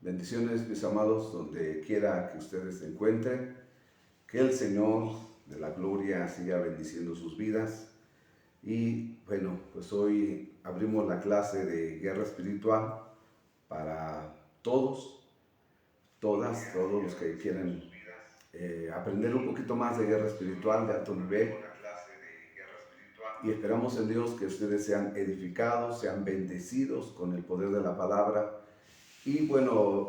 Bendiciones, mis amados, donde quiera que ustedes se encuentren. Que el Señor de la gloria siga bendiciendo sus vidas. Y bueno, pues hoy abrimos la clase de guerra espiritual para todos, todas, todos los que quieren aprender un poquito más de guerra espiritual de alto nivel. Y esperamos en Dios que ustedes sean edificados, sean bendecidos con el poder de la palabra. Y bueno,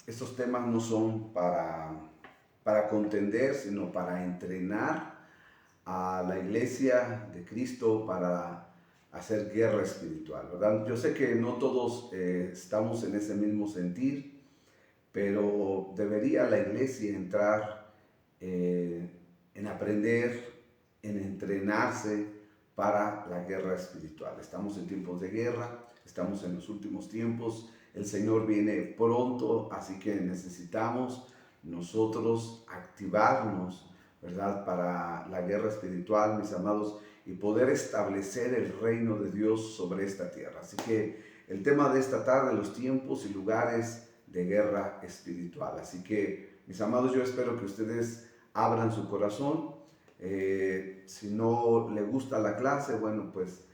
estos temas no son para contender, sino para entrenar a la iglesia de Cristo para hacer guerra espiritual, ¿verdad? Yo sé que no todos estamos en ese mismo sentir, pero debería la iglesia entrar en aprender, en entrenarse para la guerra espiritual. Estamos en tiempos de guerra, estamos en los últimos tiempos, el Señor viene pronto, así que necesitamos nosotros activarnos, ¿verdad?, para la guerra espiritual, mis amados, y poder establecer el reino de Dios sobre esta tierra. Así que el tema de esta tarde, los tiempos y lugares de guerra espiritual. Así que, mis amados, yo espero que ustedes abran su corazón. Si no le gusta la clase, bueno, pues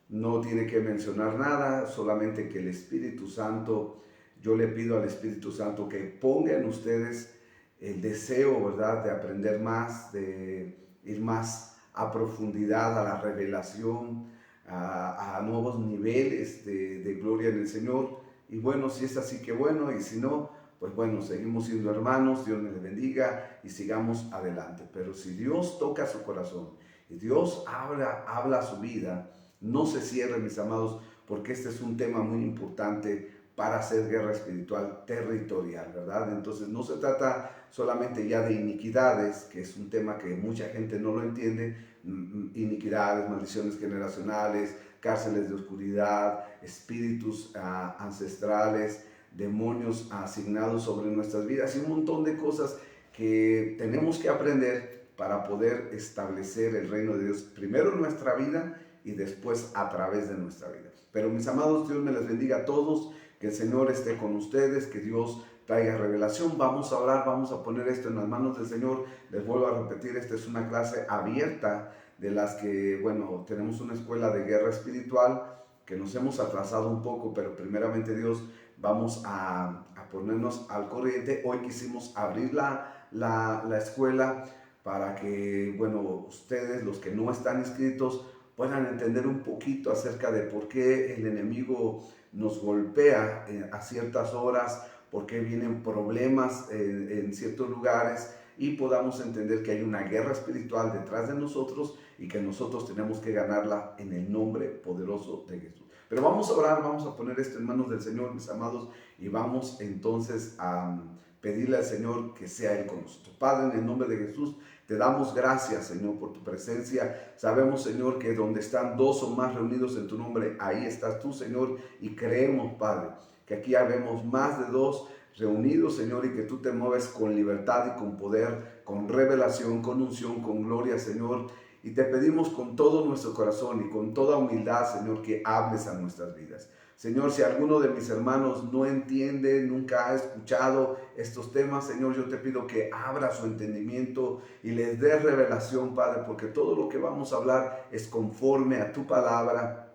no tiene que mencionar nada, solamente que el Espíritu Santo, yo le pido al Espíritu Santo que ponga en ustedes el deseo, ¿verdad?, de aprender más, de ir más a profundidad, a la revelación, a nuevos niveles de gloria en el Señor. Y bueno, si es así, que bueno, y si no, pues bueno, seguimos siendo hermanos, Dios les bendiga y sigamos adelante. Pero si Dios toca su corazón y Dios habla a su vida, no se cierren, mis amados, porque este es un tema muy importante para hacer guerra espiritual territorial, ¿verdad? Entonces no se trata solamente ya de iniquidades, que es un tema que mucha gente no lo entiende, iniquidades, maldiciones generacionales, cárceles de oscuridad, espíritus ancestrales, demonios asignados sobre nuestras vidas y un montón de cosas que tenemos que aprender para poder establecer el reino de Dios, primero en nuestra vida y después a través de nuestra vida. Pero mis amados, Dios me les bendiga a todos, que el Señor esté con ustedes, que Dios traiga revelación. Vamos a orar, vamos a poner esto en las manos del Señor. Les vuelvo a repetir, esta es una clase abierta de las que, bueno, tenemos una escuela de guerra espiritual que nos hemos atrasado un poco, pero primeramente Dios, vamos a ponernos al corriente. Hoy quisimos abrir la escuela para que, bueno, ustedes, los que no están inscritos, puedan entender un poquito acerca de por qué el enemigo nos golpea a ciertas horas, por qué vienen problemas en ciertos lugares, y podamos entender que hay una guerra espiritual detrás de nosotros y que nosotros tenemos que ganarla en el nombre poderoso de Jesús. Pero vamos a orar, vamos a poner esto en manos del Señor, mis amados, y vamos entonces a pedirle al Señor que sea Él con nosotros. Padre, en el nombre de Jesús, te damos gracias, Señor, por tu presencia. Sabemos, Señor, que donde están dos o más reunidos en tu nombre, ahí estás tú, Señor, y creemos, Padre, que aquí habemos más de dos reunidos, Señor, y que tú te mueves con libertad y con poder, con revelación, con unción, con gloria, Señor. Y te pedimos con todo nuestro corazón y con toda humildad, Señor, que hables a nuestras vidas. Señor, si alguno de mis hermanos no entiende, nunca ha escuchado estos temas, Señor, yo te pido que abra su entendimiento y les dé revelación, Padre, porque todo lo que vamos a hablar es conforme a tu palabra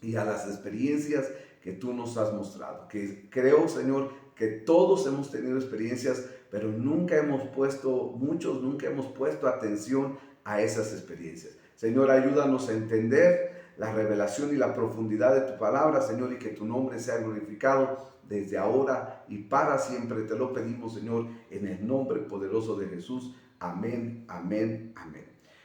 y a las experiencias que tú nos has mostrado. Que creo, Señor, que todos hemos tenido experiencias, pero muchos nunca hemos puesto atención a esas experiencias. Señor, ayúdanos a entender la revelación y la profundidad de tu palabra, Señor, y que tu nombre sea glorificado desde ahora y para siempre. Te lo pedimos, Señor, en el nombre poderoso de Jesús. Amén, amén, amén.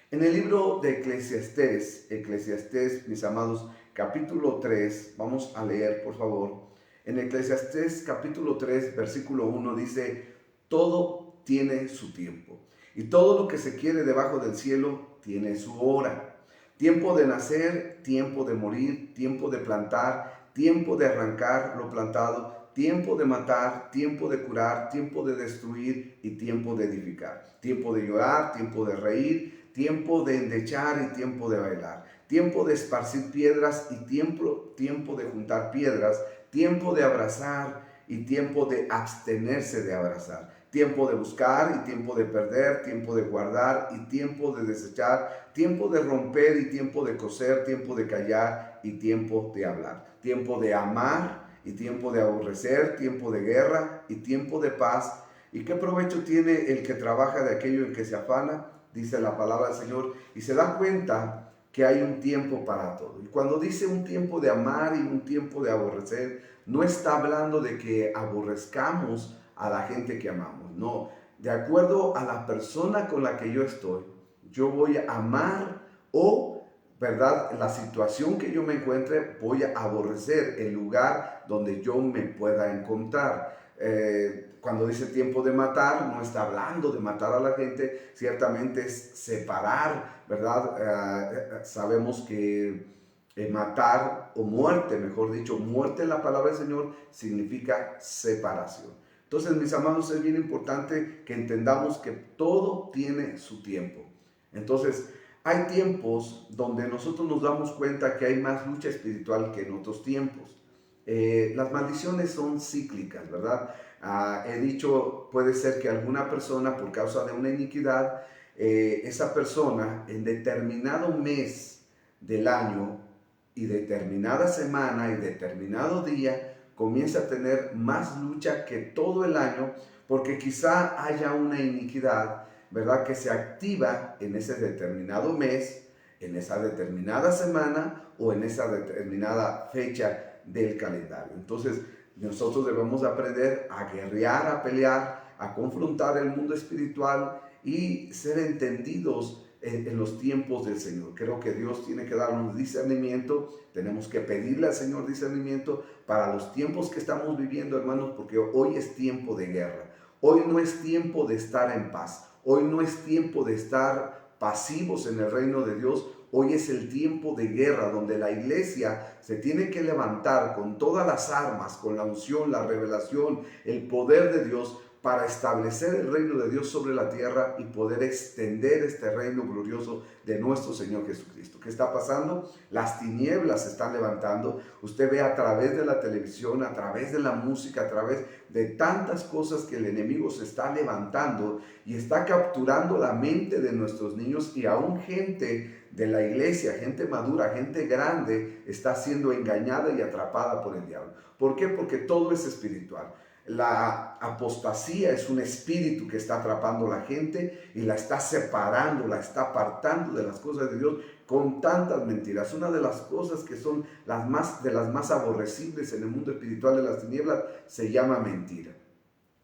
En el libro de Eclesiastés, mis amados, capítulo 3, vamos a leer, por favor. En Eclesiastés capítulo 3, versículo 1 dice: todo tiene su tiempo, y todo lo que se quiere debajo del cielo tiene su hora. Tiempo de nacer, tiempo de morir, tiempo de plantar, tiempo de arrancar lo plantado, tiempo de matar, tiempo de curar, tiempo de destruir y tiempo de edificar. Tiempo de llorar, tiempo de reír, tiempo de endechar y tiempo de bailar. Tiempo de esparcir piedras y tiempo de juntar piedras, tiempo de abrazar y tiempo de abstenerse de abrazar, tiempo de buscar y tiempo de perder, tiempo de guardar y tiempo de desechar, tiempo de romper y tiempo de coser, tiempo de callar y tiempo de hablar, tiempo de amar y tiempo de aborrecer, tiempo de guerra y tiempo de paz. ¿Y qué provecho tiene el que trabaja de aquello en que se afana? Dice la palabra del Señor, y se da cuenta que hay un tiempo para todo. Y cuando dice un tiempo de amar y un tiempo de aborrecer, no está hablando de que aborrezcamos a la gente que amamos. No, de acuerdo a la persona con la que yo estoy, yo voy a amar o, ¿verdad?, la situación que yo me encuentre, voy a aborrecer el lugar donde yo me pueda encontrar. Cuando dice tiempo de matar, no está hablando de matar a la gente, ciertamente es separar, ¿verdad? Sabemos que matar o muerte, mejor dicho, muerte en la palabra del Señor significa separación. Entonces, mis amados, es bien importante que entendamos que todo tiene su tiempo. Entonces, hay tiempos donde nosotros nos damos cuenta que hay más lucha espiritual que en otros tiempos. Las maldiciones son cíclicas, ¿verdad? He dicho, puede ser que alguna persona, por causa de una iniquidad, esa persona en determinado mes del año y determinada semana y determinado día comienza a tener más lucha que todo el año, porque quizá haya una iniquidad, ¿verdad?, que se activa en ese determinado mes, en esa determinada semana o en esa determinada fecha del calendario. Entonces, nosotros debemos aprender a guerrear, a pelear, a confrontar el mundo espiritual y ser entendidos en los tiempos del Señor. Creo que Dios tiene que darnos discernimiento, tenemos que pedirle al Señor discernimiento para los tiempos que estamos viviendo, hermanos, porque hoy es tiempo de guerra. Hoy no es tiempo de estar en paz, hoy no es tiempo de estar pasivos en el reino de Dios. Hoy es el tiempo de guerra donde la iglesia se tiene que levantar con todas las armas, con la unción, la revelación, el poder de Dios para establecer el reino de Dios sobre la tierra y poder extender este reino glorioso de nuestro Señor Jesucristo. ¿Qué está pasando? Las tinieblas se están levantando. Usted ve a través de la televisión, a través de la música, a través de tantas cosas que el enemigo se está levantando y está capturando la mente de nuestros niños, y aún gente de la iglesia, gente madura, gente grande, está siendo engañada y atrapada por el diablo. ¿Por qué? Porque todo es espiritual. La apostasía es un espíritu que está atrapando a la gente y la está separando, la está apartando de las cosas de Dios con tantas mentiras. Una de las cosas que son de las más aborrecibles en el mundo espiritual de las tinieblas se llama mentira.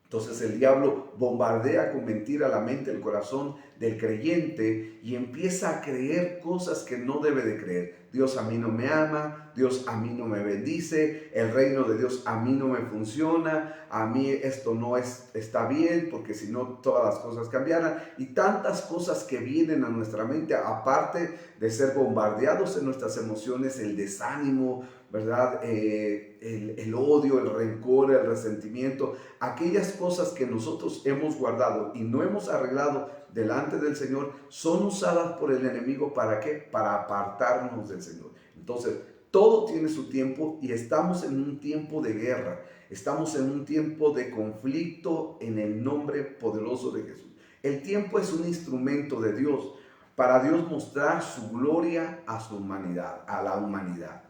Entonces el diablo bombardea con mentira la mente, el corazón del creyente y empieza a creer cosas que no debe de creer. Dios a mí no me ama, Dios a mí no me bendice, el reino de Dios a mí no me funciona, a mí esto no está bien, porque si no todas las cosas cambiaran. Y tantas cosas que vienen a nuestra mente, aparte de ser bombardeados en nuestras emociones, el desánimo, ¿verdad? El odio, el rencor, el resentimiento, aquellas cosas que nosotros hemos guardado y no hemos arreglado delante del Señor, son usadas por el enemigo. ¿Para qué? Para apartarnos del Señor. Entonces, todo tiene su tiempo y estamos en un tiempo de guerra, estamos en un tiempo de conflicto en el nombre poderoso de Jesús. El tiempo es un instrumento de Dios para Dios mostrar su gloria a su humanidad, a la humanidad.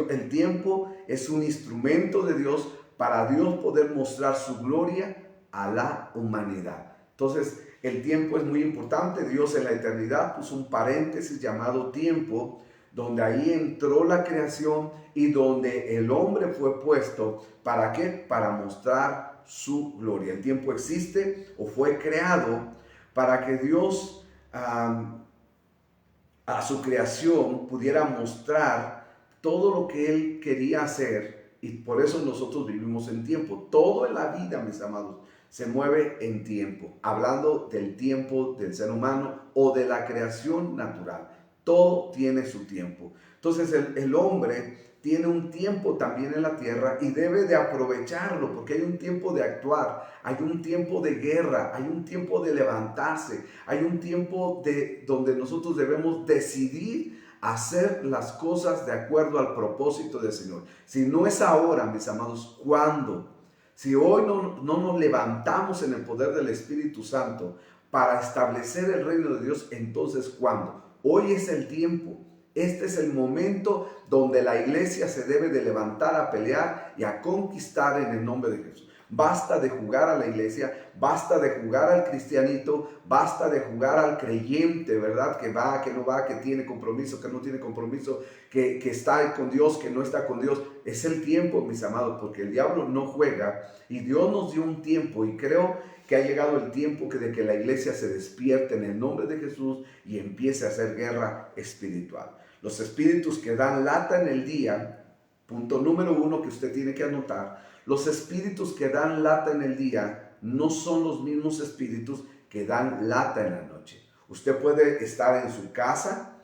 El tiempo es un instrumento de Dios para Dios poder mostrar su gloria a la humanidad. Entonces, el tiempo es muy importante. Dios en la eternidad puso un paréntesis llamado tiempo, donde ahí entró la creación y donde el hombre fue puesto. ¿Para qué? Para mostrar su gloria. El tiempo existe o fue creado para que Dios a su creación pudiera mostrar todo lo que Él quería hacer, y por eso nosotros vivimos en tiempo. Todo en la vida, mis amados, se mueve en tiempo, hablando del tiempo del ser humano o de la creación natural. Todo tiene su tiempo. Entonces el hombre tiene un tiempo también en la tierra y debe de aprovecharlo, porque hay un tiempo de actuar, hay un tiempo de guerra, hay un tiempo de levantarse, hay un tiempo donde nosotros debemos decidir hacer las cosas de acuerdo al propósito del Señor. Si no es ahora, mis amados, ¿cuándo? Si hoy no nos levantamos en el poder del Espíritu Santo para establecer el reino de Dios, entonces ¿cuándo? Hoy es el tiempo. Este es el momento donde la iglesia se debe de levantar a pelear y a conquistar en el nombre de Jesús. Basta de jugar a la iglesia, basta de jugar al cristianito, basta de jugar al creyente, ¿verdad? Que va, que no va, que tiene compromiso, que no tiene compromiso, que está con Dios, que no está con Dios. Es el tiempo, mis amados, porque el diablo no juega y Dios nos dio un tiempo y creo que ha llegado el tiempo de que la iglesia se despierte en el nombre de Jesús y empiece a hacer guerra espiritual. Los espíritus que dan lata en el día, punto número 1 que usted tiene que anotar, los espíritus que dan lata en el día no son los mismos espíritus que dan lata en la noche. Usted puede estar en su casa,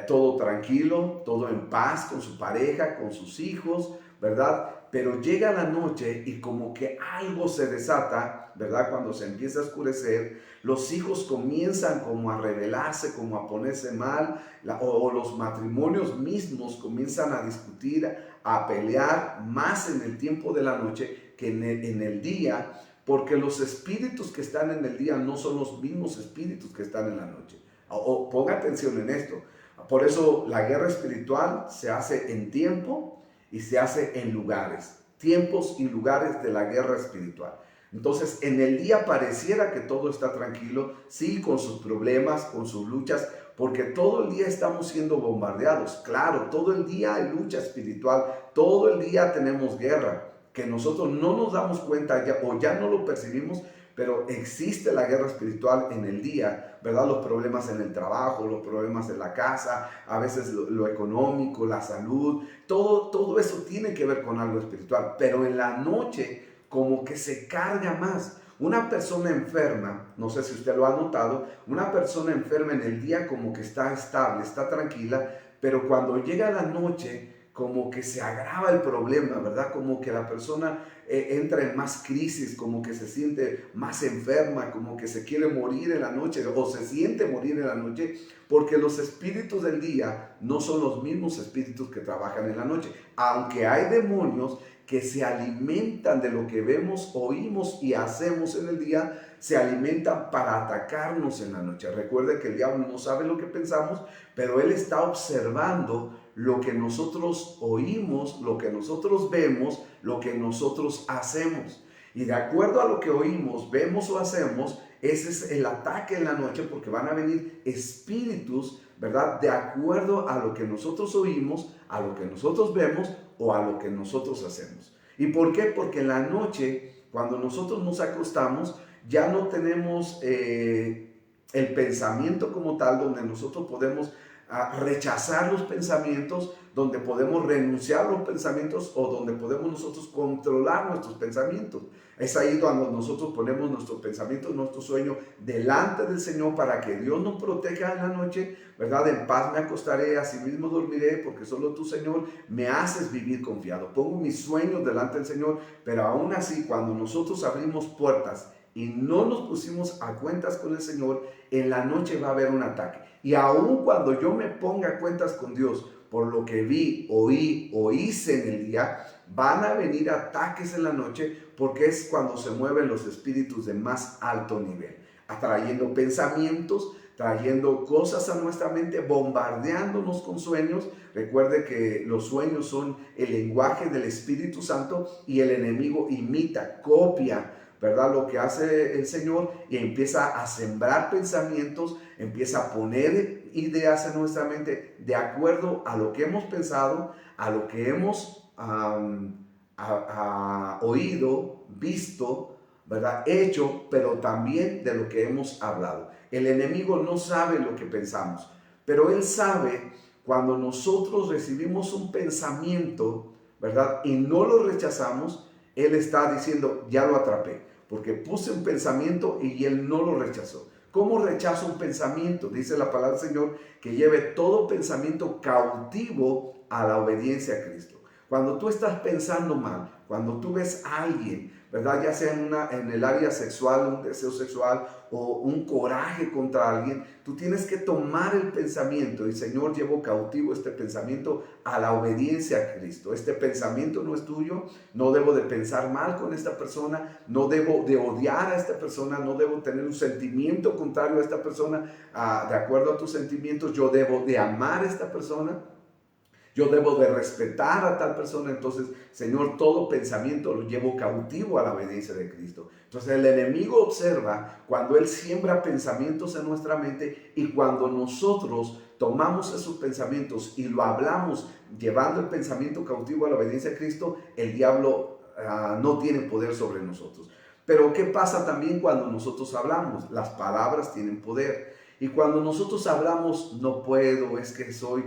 todo tranquilo, todo en paz con su pareja, con sus hijos, ¿verdad? Pero llega la noche y como que algo se desata, ¿verdad? Cuando se empieza a oscurecer, los hijos comienzan como a rebelarse, como a ponerse mal, o los matrimonios mismos comienzan a discutir, a pelear más en el tiempo de la noche que en el día, porque los espíritus que están en el día no son los mismos espíritus que están en la noche. Ponga atención en esto. Por eso la guerra espiritual se hace en tiempo y se hace en lugares, tiempos y lugares de la guerra espiritual. Entonces, en el día pareciera que todo está tranquilo, sí, con sus problemas, con sus luchas, porque todo el día estamos siendo bombardeados. Claro, todo el día hay lucha espiritual, todo el día tenemos guerra, que nosotros no nos damos cuenta o ya no lo percibimos, pero existe la guerra espiritual en el día, ¿verdad? Los problemas en el trabajo, los problemas en la casa, a veces lo económico, la salud, todo eso tiene que ver con algo espiritual, pero en la noche como que se carga más. Una persona enferma, no sé si usted lo ha notado, una persona enferma en el día como que está estable, está tranquila, pero cuando llega la noche como que se agrava el problema, ¿verdad? Como que la persona entra en más crisis, como que se siente más enferma, como que se quiere morir en la noche o se siente morir en la noche, porque los espíritus del día no son los mismos espíritus que trabajan en la noche, aunque hay demonios que se alimentan de lo que vemos, oímos y hacemos en el día, se alimentan para atacarnos en la noche. Recuerde que el diablo no sabe lo que pensamos, pero él está observando lo que nosotros oímos, lo que nosotros vemos, lo que nosotros hacemos. Y de acuerdo a lo que oímos, vemos o hacemos, ese es el ataque en la noche, porque van a venir espíritus, ¿verdad? De acuerdo a lo que nosotros oímos, a lo que nosotros vemos o a lo que nosotros hacemos. ¿Y por qué? Porque en la noche, cuando nosotros nos acostamos, ya no tenemos el pensamiento como tal, donde nosotros podemos rechazar los pensamientos, donde podemos renunciar a los pensamientos o donde podemos nosotros controlar nuestros pensamientos. Es ahí cuando nosotros ponemos nuestros pensamientos, nuestro sueño delante del Señor para que Dios nos proteja en la noche, ¿verdad? En paz me acostaré, así mismo dormiré, porque solo tú, Señor, me haces vivir confiado. Pongo mis sueños delante del Señor, pero aún así, cuando nosotros abrimos puertas y no nos pusimos a cuentas con el Señor, en la noche va a haber un ataque. Y aun cuando yo me ponga a cuentas con Dios por lo que vi, oí o hice en el día, van a venir ataques en la noche, porque es cuando se mueven los espíritus de más alto nivel, atrayendo pensamientos, trayendo cosas a nuestra mente, bombardeándonos con sueños. Recuerde que los sueños son el lenguaje del Espíritu Santo y el enemigo imita, copia, ¿verdad? Lo que hace el Señor, y empieza a sembrar pensamientos, empieza a poner ideas en nuestra mente de acuerdo a lo que hemos pensado, a lo que hemos oído, visto, ¿verdad? Hecho, pero también de lo que hemos hablado. El enemigo no sabe lo que pensamos, pero él sabe cuando nosotros recibimos un pensamiento, ¿verdad? Y no lo rechazamos. Él está diciendo, ya lo atrapé, porque puse un pensamiento y él no lo rechazó. ¿Cómo rechazo un pensamiento? Dice la palabra del Señor que lleve todo pensamiento cautivo a la obediencia a Cristo. Cuando tú estás pensando mal, cuando tú ves a alguien, ¿verdad? Ya sea en el área sexual, un deseo sexual o un coraje contra alguien, tú tienes que tomar el pensamiento y Señor, llevo cautivo este pensamiento a la obediencia a Cristo. Este pensamiento no es tuyo, no debo de pensar mal con esta persona, no debo de odiar a esta persona, no debo tener un sentimiento contrario a esta persona, de acuerdo a tus sentimientos, yo debo de amar a esta persona. Yo debo de respetar a tal persona. Entonces, Señor, todo pensamiento lo llevo cautivo a la obediencia de Cristo. Entonces, el enemigo observa cuando él siembra pensamientos en nuestra mente y cuando nosotros tomamos esos pensamientos y lo hablamos llevando el pensamiento cautivo a la obediencia de Cristo, el diablo no tiene poder sobre nosotros. Pero ¿qué pasa también cuando nosotros hablamos? Las palabras tienen poder. Y cuando nosotros hablamos, no puedo, es que soy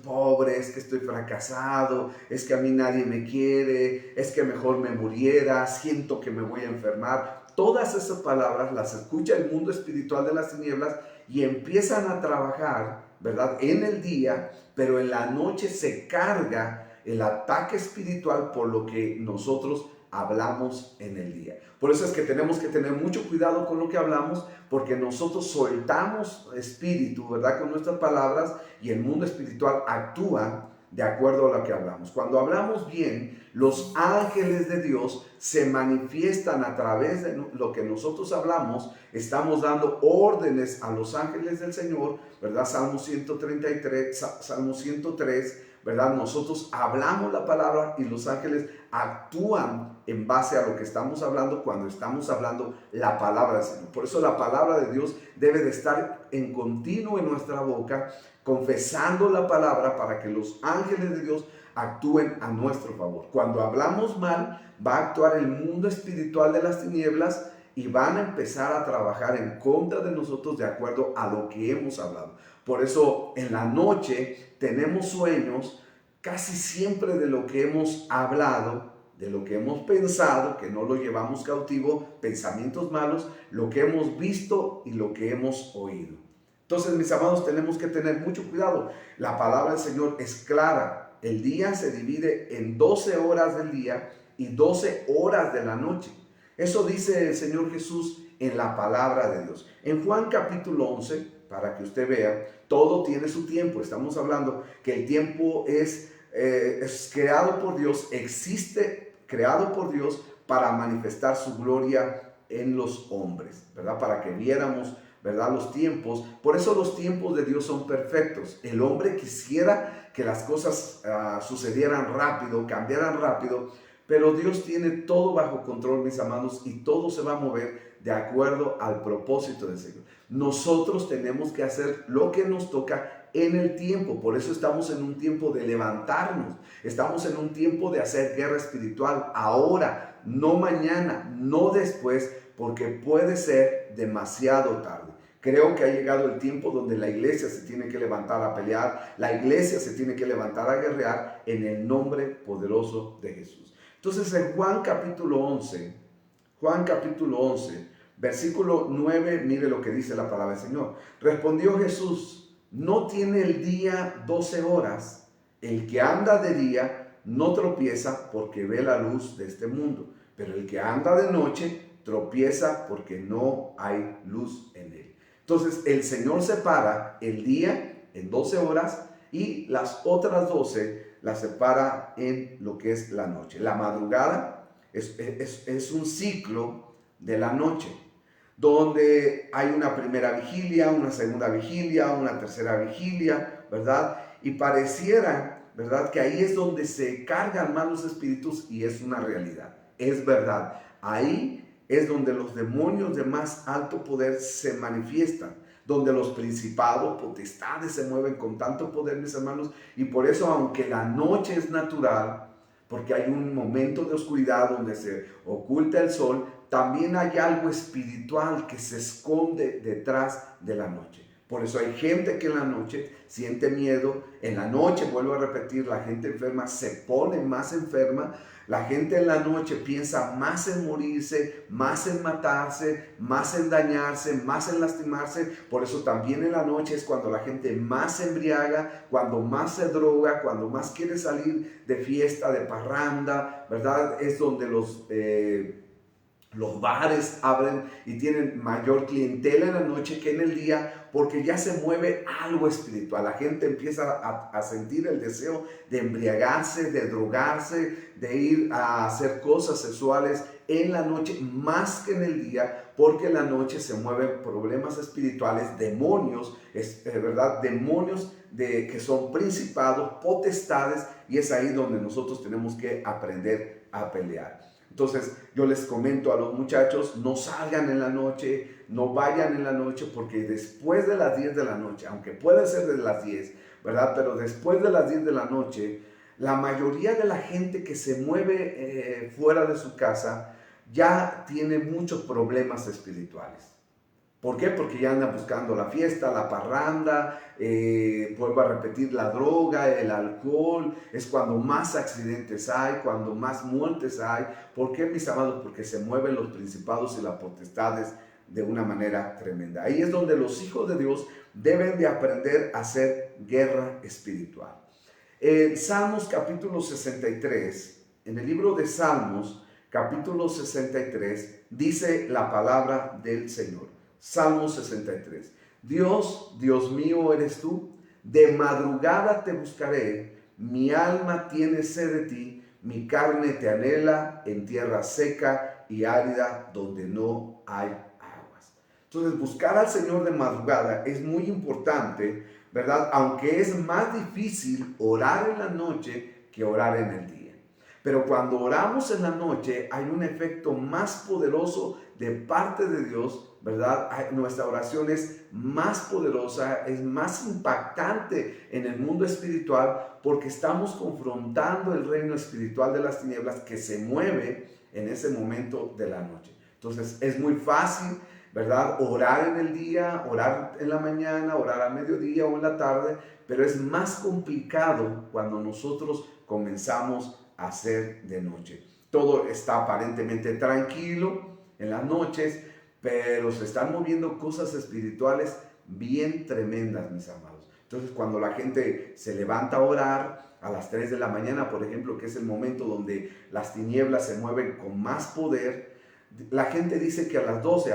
pobre, es que estoy fracasado, es que a mí nadie me quiere, es que mejor me muriera, siento que me voy a enfermar. Todas esas palabras las escucha el mundo espiritual de las tinieblas y empiezan a trabajar, ¿verdad? En el día, pero en la noche se carga el ataque espiritual por lo que nosotros hablamos en el día. Por eso es que tenemos que tener mucho cuidado con lo que hablamos, porque nosotros soltamos espíritu, ¿verdad? Con nuestras palabras y el mundo espiritual actúa de acuerdo a lo que hablamos. Cuando hablamos bien, los ángeles de Dios se manifiestan a través de lo que nosotros hablamos. Estamos dando órdenes a los ángeles del Señor, ¿verdad? Salmo 133, Salmo 103, ¿verdad? Nosotros hablamos la palabra y los ángeles actúan en base a lo que estamos hablando cuando estamos hablando la palabra del Señor. Por eso la palabra de Dios debe de estar en continuo en nuestra boca, confesando la palabra para que los ángeles de Dios actúen a nuestro favor. Cuando hablamos mal, va a actuar el mundo espiritual de las tinieblas y van a empezar a trabajar en contra de nosotros de acuerdo a lo que hemos hablado. Por eso en la noche tenemos sueños casi siempre de lo que hemos hablado, de lo que hemos pensado, que no lo llevamos cautivo, pensamientos malos, lo que hemos visto y lo que hemos oído. Entonces, mis amados, tenemos que tener mucho cuidado. La palabra del Señor es clara. El día se divide en 12 horas del día y 12 horas de la noche. Eso dice el Señor Jesús en la palabra de Dios. En Juan capítulo 11, para que usted vea, todo tiene su tiempo. Estamos hablando que el tiempo es creado por Dios, existe creado por Dios para manifestar su gloria en los hombres, ¿verdad? Para que viéramos, ¿verdad? Los tiempos. Por eso los tiempos de Dios son perfectos. El hombre quisiera que las cosas sucedieran rápido, cambiaran rápido, pero Dios tiene todo bajo control, mis amados, y todo se va a mover de acuerdo al propósito del Señor. Nosotros tenemos que hacer lo que nos toca en el tiempo. Por eso estamos en un tiempo de levantarnos. Estamos en un tiempo de hacer guerra espiritual ahora, no mañana, no después, porque puede ser demasiado tarde. Creo que ha llegado el tiempo donde la iglesia se tiene que levantar a pelear, la iglesia se tiene que levantar a guerrear en el nombre poderoso de Jesús. Entonces en Juan capítulo 11, versículo 9, mire lo que dice la palabra del Señor. Respondió Jesús: ¿no tiene el día 12 horas? El que anda de día no tropieza porque ve la luz de este mundo, pero el que anda de noche tropieza porque no hay luz en él. Entonces el Señor separa el día en 12 horas y las otras 12 las separa en lo que es la noche. La madrugada es un ciclo de la noche, donde hay una primera vigilia, una segunda vigilia, una tercera vigilia, ¿verdad? Y pareciera, ¿verdad?, que ahí es donde se cargan malos espíritus, y es una realidad, es verdad. Ahí es donde los demonios de más alto poder se manifiestan, donde los principados, potestades se mueven con tanto poder, mis hermanos, y por eso, aunque la noche es natural, porque hay un momento de oscuridad donde se oculta el sol, también hay algo espiritual que se esconde detrás de la noche. Por eso hay gente que en la noche siente miedo, en la noche, vuelvo a repetir, la gente enferma se pone más enferma, la gente en la noche piensa más en morirse, más en matarse, más en dañarse, más en lastimarse. Por eso también en la noche es cuando la gente más se embriaga, cuando más se droga, cuando más quiere salir de fiesta, de parranda, ¿verdad? Es donde los bares abren y tienen mayor clientela en la noche que en el día, porque ya se mueve algo espiritual. La gente empieza a sentir el deseo de embriagarse, de drogarse, de ir a hacer cosas sexuales en la noche más que en el día, porque en la noche se mueven problemas espirituales, demonios, ¿verdad? Demonios que son principados, potestades, y es ahí donde nosotros tenemos que aprender a pelear. Entonces yo les comento a los muchachos, no salgan en la noche, no vayan en la noche, porque después de las 10 de la noche, aunque puede ser de las 10, ¿verdad? Pero después de las 10 de la noche, la mayoría de la gente que se mueve fuera de su casa ya tiene muchos problemas espirituales. ¿Por qué? Porque ya andan buscando la fiesta, la parranda, vuelvo a repetir, la droga, el alcohol. Es cuando más accidentes hay, cuando más muertes hay. ¿Por qué, mis amados? Porque se mueven los principados y las potestades de una manera tremenda. Ahí es donde los hijos de Dios deben de aprender a hacer guerra espiritual. En Salmos capítulo 63, en el libro de Salmos capítulo 63, dice la palabra del Señor. Salmo 63. Dios, Dios mío eres tú, de madrugada te buscaré, mi alma tiene sed de ti, mi carne te anhela en tierra seca y árida donde no hay aguas. Entonces, buscar al Señor de madrugada es muy importante, ¿verdad? Aunque es más difícil orar en la noche que orar en el día. Pero cuando oramos en la noche hay un efecto más poderoso de parte de Dios, ¿verdad? Nuestra oración es más poderosa, es más impactante en el mundo espiritual, porque estamos confrontando el reino espiritual de las tinieblas que se mueve en ese momento de la noche. Entonces es muy fácil, ¿verdad? Orar en el día, orar en la mañana, orar a mediodía o en la tarde, pero es más complicado cuando nosotros comenzamos a hacer de noche. Todo está aparentemente tranquilo en las noches, pero se están moviendo cosas espirituales bien tremendas, mis amados. Entonces, cuando la gente se levanta a orar a las 3 de la mañana, por ejemplo, que es el momento donde las tinieblas se mueven con más poder, la gente dice que a las 12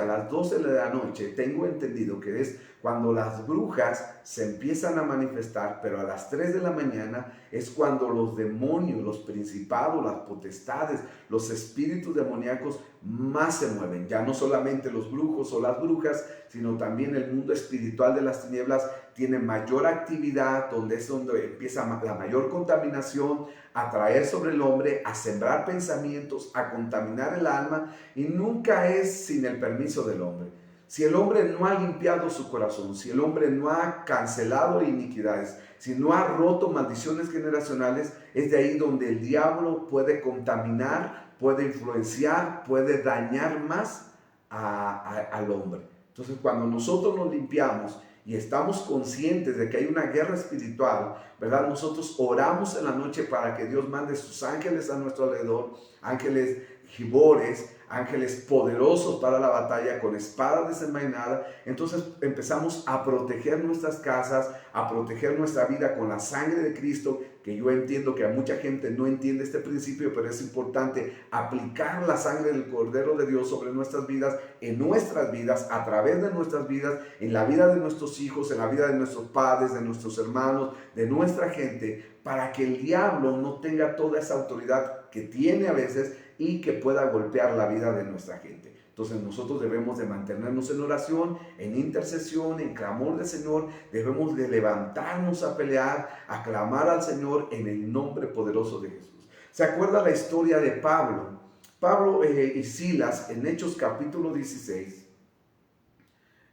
de la noche, tengo entendido que es cuando las brujas se empiezan a manifestar, pero a las 3 de la mañana es cuando los demonios, los principados, las potestades, los espíritus demoníacos más se mueven. Ya no solamente los brujos o las brujas, sino también el mundo espiritual de las tinieblas tiene mayor actividad, donde es donde empieza la mayor contaminación, a traer sobre el hombre, a sembrar pensamientos, a contaminar el alma, y nunca es sin el permiso del hombre. Si el hombre no ha limpiado su corazón, si el hombre no ha cancelado iniquidades, si no ha roto maldiciones generacionales, es de ahí donde el diablo puede contaminar, puede influenciar, puede dañar más al hombre. Entonces, cuando nosotros nos limpiamos y estamos conscientes de que hay una guerra espiritual, ¿verdad? Nosotros oramos en la noche para que Dios mande sus ángeles a nuestro alrededor, ángeles gibores, ángeles poderosos para la batalla, con espada desenvainada. Entonces empezamos a proteger nuestras casas, a proteger nuestra vida con la sangre de Cristo, que yo entiendo que a mucha gente no entiende este principio, pero es importante aplicar la sangre del Cordero de Dios sobre nuestras vidas, en nuestras vidas, a través de nuestras vidas, en la vida de nuestros hijos, en la vida de nuestros padres, de nuestros hermanos, de nuestra gente, para que el diablo no tenga toda esa autoridad que tiene a veces y que pueda golpear la vida de nuestra gente. Entonces nosotros debemos de mantenernos en oración, en intercesión, en clamor del Señor. Debemos de levantarnos a pelear, a clamar al Señor en el nombre poderoso de Jesús. ¿Se acuerda la historia de Pablo? Pablo y Silas en Hechos capítulo 16.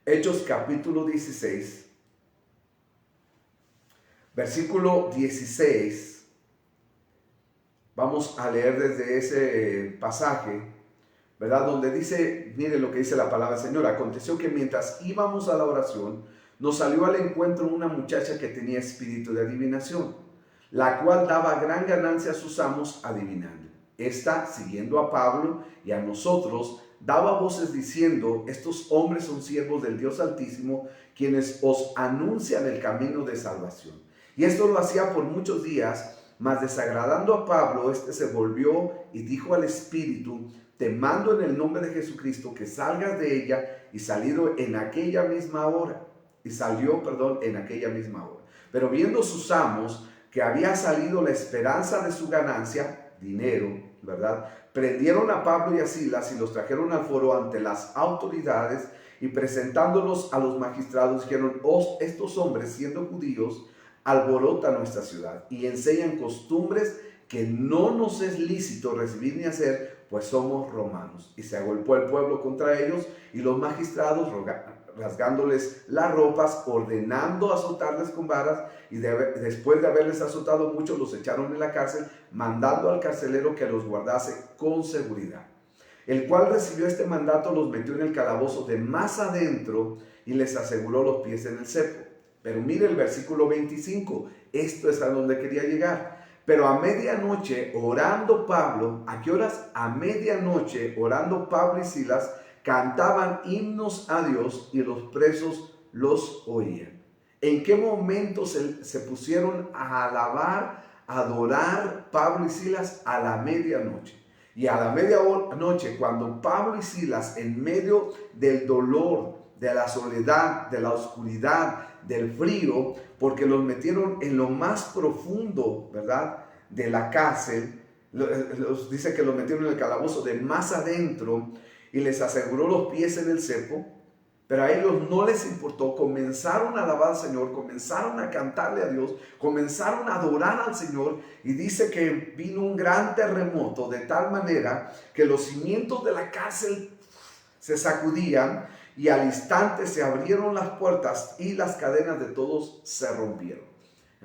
Hechos capítulo 16, versículo 16. Vamos a leer desde ese pasaje, ¿verdad? Donde dice, mire lo que dice la palabra del Señor. Aconteció que mientras íbamos a la oración, nos salió al encuentro una muchacha que tenía espíritu de adivinación, la cual daba gran ganancia a sus amos adivinando. Esta, siguiendo a Pablo y a nosotros, daba voces diciendo: estos hombres son siervos del Dios Altísimo, quienes os anuncian el camino de salvación. Y esto lo hacía por muchos días, mas desagradando a Pablo, este se volvió y dijo al espíritu: te mando en el nombre de Jesucristo que salgas de ella, y salió en aquella misma hora. Pero viendo sus amos que había salido la esperanza de su ganancia, dinero, ¿verdad?, prendieron a Pablo y a Silas y los trajeron al foro ante las autoridades, y presentándolos a los magistrados dijeron: estos hombres, siendo judíos, alborotan nuestra ciudad y enseñan costumbres que no nos es lícito recibir ni hacer, pues somos romanos. Y se agolpó el pueblo contra ellos, y los magistrados, rasgándoles las ropas, ordenando azotarles con varas, y después de haberles azotado mucho, los echaron en la cárcel, mandando al carcelero que los guardase con seguridad. El cual recibió este mandato, los metió en el calabozo de más adentro y les aseguró los pies en el cepo. Pero mire el versículo 25, esto es a donde quería llegar. Pero a medianoche orando Pablo, ¿a qué horas? A medianoche orando Pablo y Silas cantaban himnos a Dios, y los presos los oían. ¿En qué momento se pusieron a alabar, a adorar Pablo y Silas? A la medianoche. Y a la medianoche, cuando Pablo y Silas, en medio del dolor, de la soledad, de la oscuridad, del frío, porque los metieron en lo más profundo, ¿verdad?, de la cárcel, dice que los metieron en el calabozo de más adentro, y les aseguró los pies en el cepo. Pero a ellos no les importó, comenzaron a alabar al Señor, comenzaron a cantarle a Dios, comenzaron a adorar al Señor, y dice que vino un gran terremoto de tal manera que los cimientos de la cárcel se sacudían, y al instante se abrieron las puertas y las cadenas de todos se rompieron.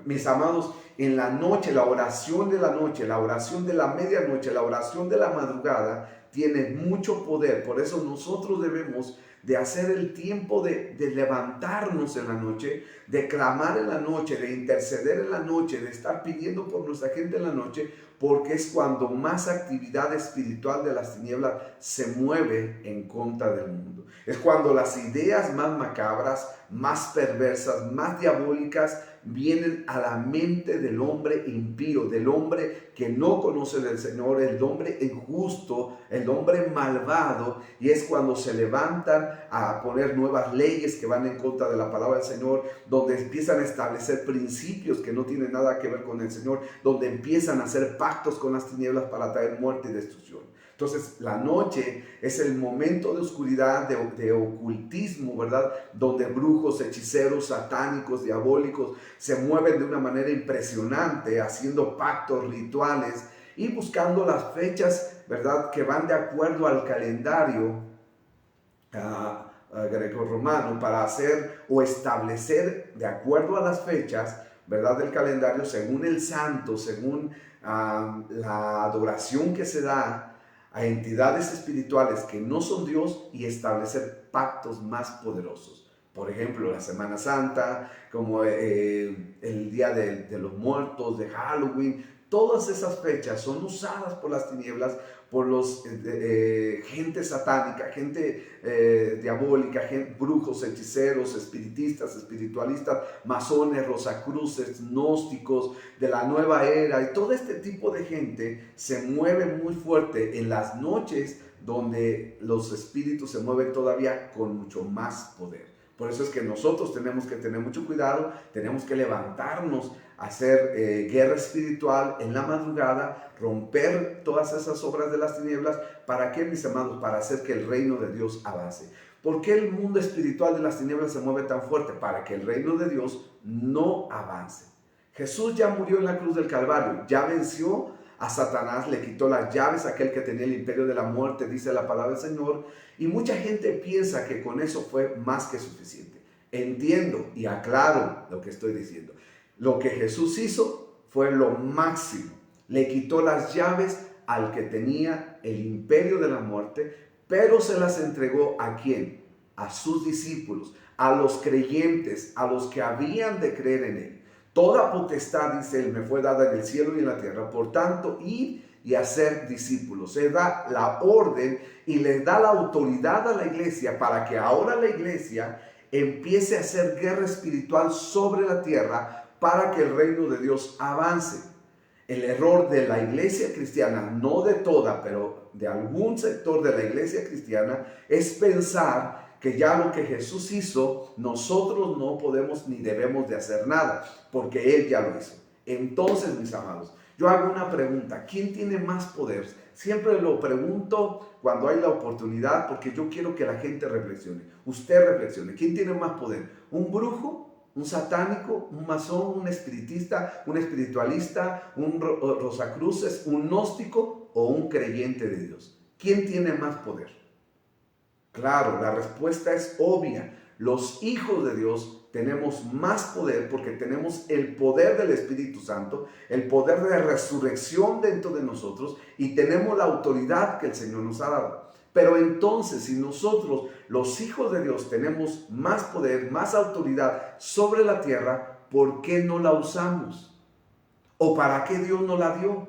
Mis amados, en la noche, la oración de la noche, la oración de la medianoche, la oración de la madrugada tiene mucho poder. Por eso nosotros debemos de hacer el tiempo de levantarnos en la noche, de clamar en la noche, de interceder en la noche, de estar pidiendo por nuestra gente en la noche, porque es cuando más actividad espiritual de las tinieblas se mueve en contra del mundo. Es cuando las ideas más macabras, más perversas, más diabólicas vienen a la mente del hombre impío, del hombre que no conoce del Señor, el hombre injusto, el hombre malvado, y es cuando se levantan a poner nuevas leyes que van en contra de la palabra del Señor, donde empiezan a establecer principios que no tienen nada que ver con el Señor, donde empiezan a hacer pactos con las tinieblas para traer muerte y destrucción. Entonces, la noche es el momento de oscuridad, de ocultismo, ¿verdad?, donde brujos, hechiceros, satánicos, diabólicos se mueven de una manera impresionante, haciendo pactos, rituales y buscando las fechas, ¿verdad?, que van de acuerdo al calendario greco-romano, para hacer o establecer de acuerdo a las fechas, ¿verdad?, del calendario, según el santo, según la adoración que se da a entidades espirituales que no son Dios, y establecer pactos más poderosos. Por ejemplo, la Semana Santa, como el Día de los Muertos, de Halloween. Todas esas fechas son usadas por las tinieblas, por los gente satánica, gente diabólica, brujos, hechiceros, espiritistas, espiritualistas, masones, rosacruces, gnósticos de la nueva era, y todo este tipo de gente se mueve muy fuerte en las noches, donde los espíritus se mueven todavía con mucho más poder. Por eso es que nosotros tenemos que tener mucho cuidado, tenemos que levantarnos, hacer guerra espiritual en la madrugada, romper todas esas obras de las tinieblas. ¿Para qué, mis amados? Para hacer que el reino de Dios avance. ¿Por qué el mundo espiritual de las tinieblas se mueve tan fuerte? Para que el reino de Dios no avance. Jesús ya murió en la cruz del Calvario, ya venció a Satanás, le quitó las llaves a aquel que tenía el imperio de la muerte, dice la palabra del Señor, y mucha gente piensa que con eso fue más que suficiente. Entiendo y aclaro lo que estoy diciendo. Lo que Jesús hizo fue lo máximo. Le quitó las llaves al que tenía el imperio de la muerte, pero se las entregó ¿a quién? A sus discípulos, a los creyentes, a los que habían de creer en él. Toda potestad, dice él, me fue dada en el cielo y en la tierra. Por tanto, id y hacer discípulos. Él da la orden y le da la autoridad a la iglesia para que ahora la iglesia empiece a hacer guerra espiritual sobre la tierra para que el reino de Dios avance. El error de la iglesia cristiana, no de toda, pero de algún sector de la iglesia cristiana, es pensar que ya lo que Jesús hizo, nosotros no podemos ni debemos de hacer nada, porque Él ya lo hizo. Entonces, mis amados, yo hago una pregunta: ¿quién tiene más poder? Siempre lo pregunto cuando hay la oportunidad, porque yo quiero que la gente reflexione. Usted reflexione. ¿Quién tiene más poder? ¿Un brujo? ¿Un satánico? ¿Un masón? ¿Un espiritista? ¿Un espiritualista? ¿Un rosacruces? ¿Un gnóstico? ¿O un creyente de Dios? ¿Quién tiene más poder? Claro, la respuesta es obvia. Los hijos de Dios tenemos más poder porque tenemos el poder del Espíritu Santo, el poder de resurrección dentro de nosotros y tenemos la autoridad que el Señor nos ha dado. Pero entonces, si nosotros, los hijos de Dios, tenemos más poder, más autoridad sobre la tierra, ¿por qué no la usamos? ¿O para qué Dios nos la dio?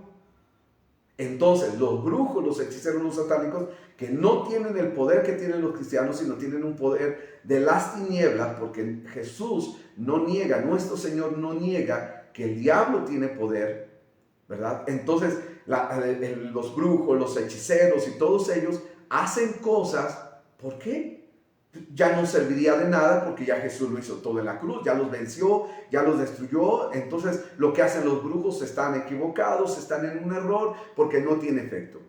Entonces, los brujos, los hechiceros, los satánicos, que no tienen el poder que tienen los cristianos, sino tienen un poder de las tinieblas, porque Jesús no niega, nuestro Señor no niega que el diablo tiene poder, ¿verdad? Entonces, los brujos, los hechiceros y todos ellos hacen cosas. ¿Por qué? Ya no serviría de nada porque ya Jesús lo hizo todo en la cruz, ya los venció, ya los destruyó. Entonces lo que hacen los brujos están equivocados, están en un error porque no tiene efecto.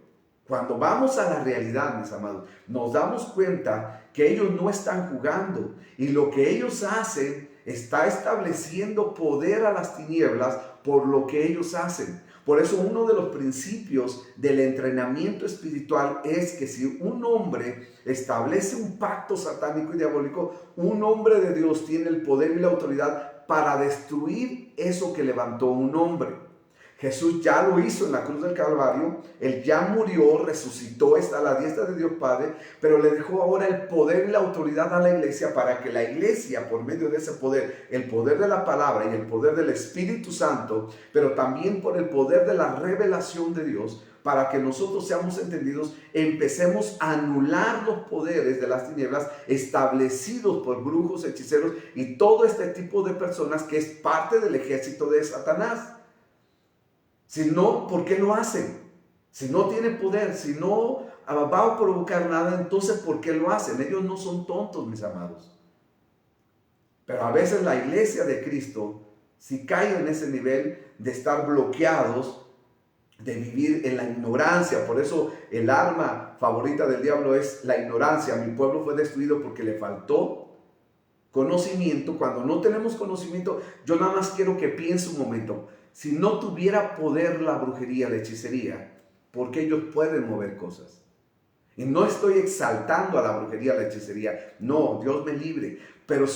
Cuando vamos a la realidad, mis amados, nos damos cuenta que ellos no están jugando y lo que ellos hacen está estableciendo poder a las tinieblas por lo que ellos hacen. Por eso uno de los principios del entrenamiento espiritual es que si un hombre establece un pacto satánico y diabólico, un hombre de Dios tiene el poder y la autoridad para destruir eso que levantó un hombre. Jesús ya lo hizo en la cruz del Calvario, Él ya murió, resucitó, está a la diestra de Dios Padre, pero le dejó ahora el poder y la autoridad a la iglesia para que la iglesia, por medio de ese poder, el poder de la palabra y el poder del Espíritu Santo, pero también por el poder de la revelación de Dios, para que nosotros seamos entendidos, empecemos a anular los poderes de las tinieblas establecidos por brujos, hechiceros y todo este tipo de personas que es parte del ejército de Satanás. Si no, ¿por qué lo hacen? Si no tiene poder, si no va a provocar nada, entonces ¿por qué lo hacen? Ellos no son tontos, mis amados. Pero a veces la iglesia de Cristo, si cae en ese nivel de estar bloqueados, de vivir en la ignorancia. Por eso el arma favorita del diablo es la ignorancia. Mi pueblo fue destruido porque le faltó conocimiento. Cuando no tenemos conocimiento, yo nada más quiero que piense un momento. Si no tuviera poder la brujería, la hechicería, ¿por qué ellos pueden mover cosas? Y no estoy exaltando a la brujería, la hechicería. No, Dios me libre. Pero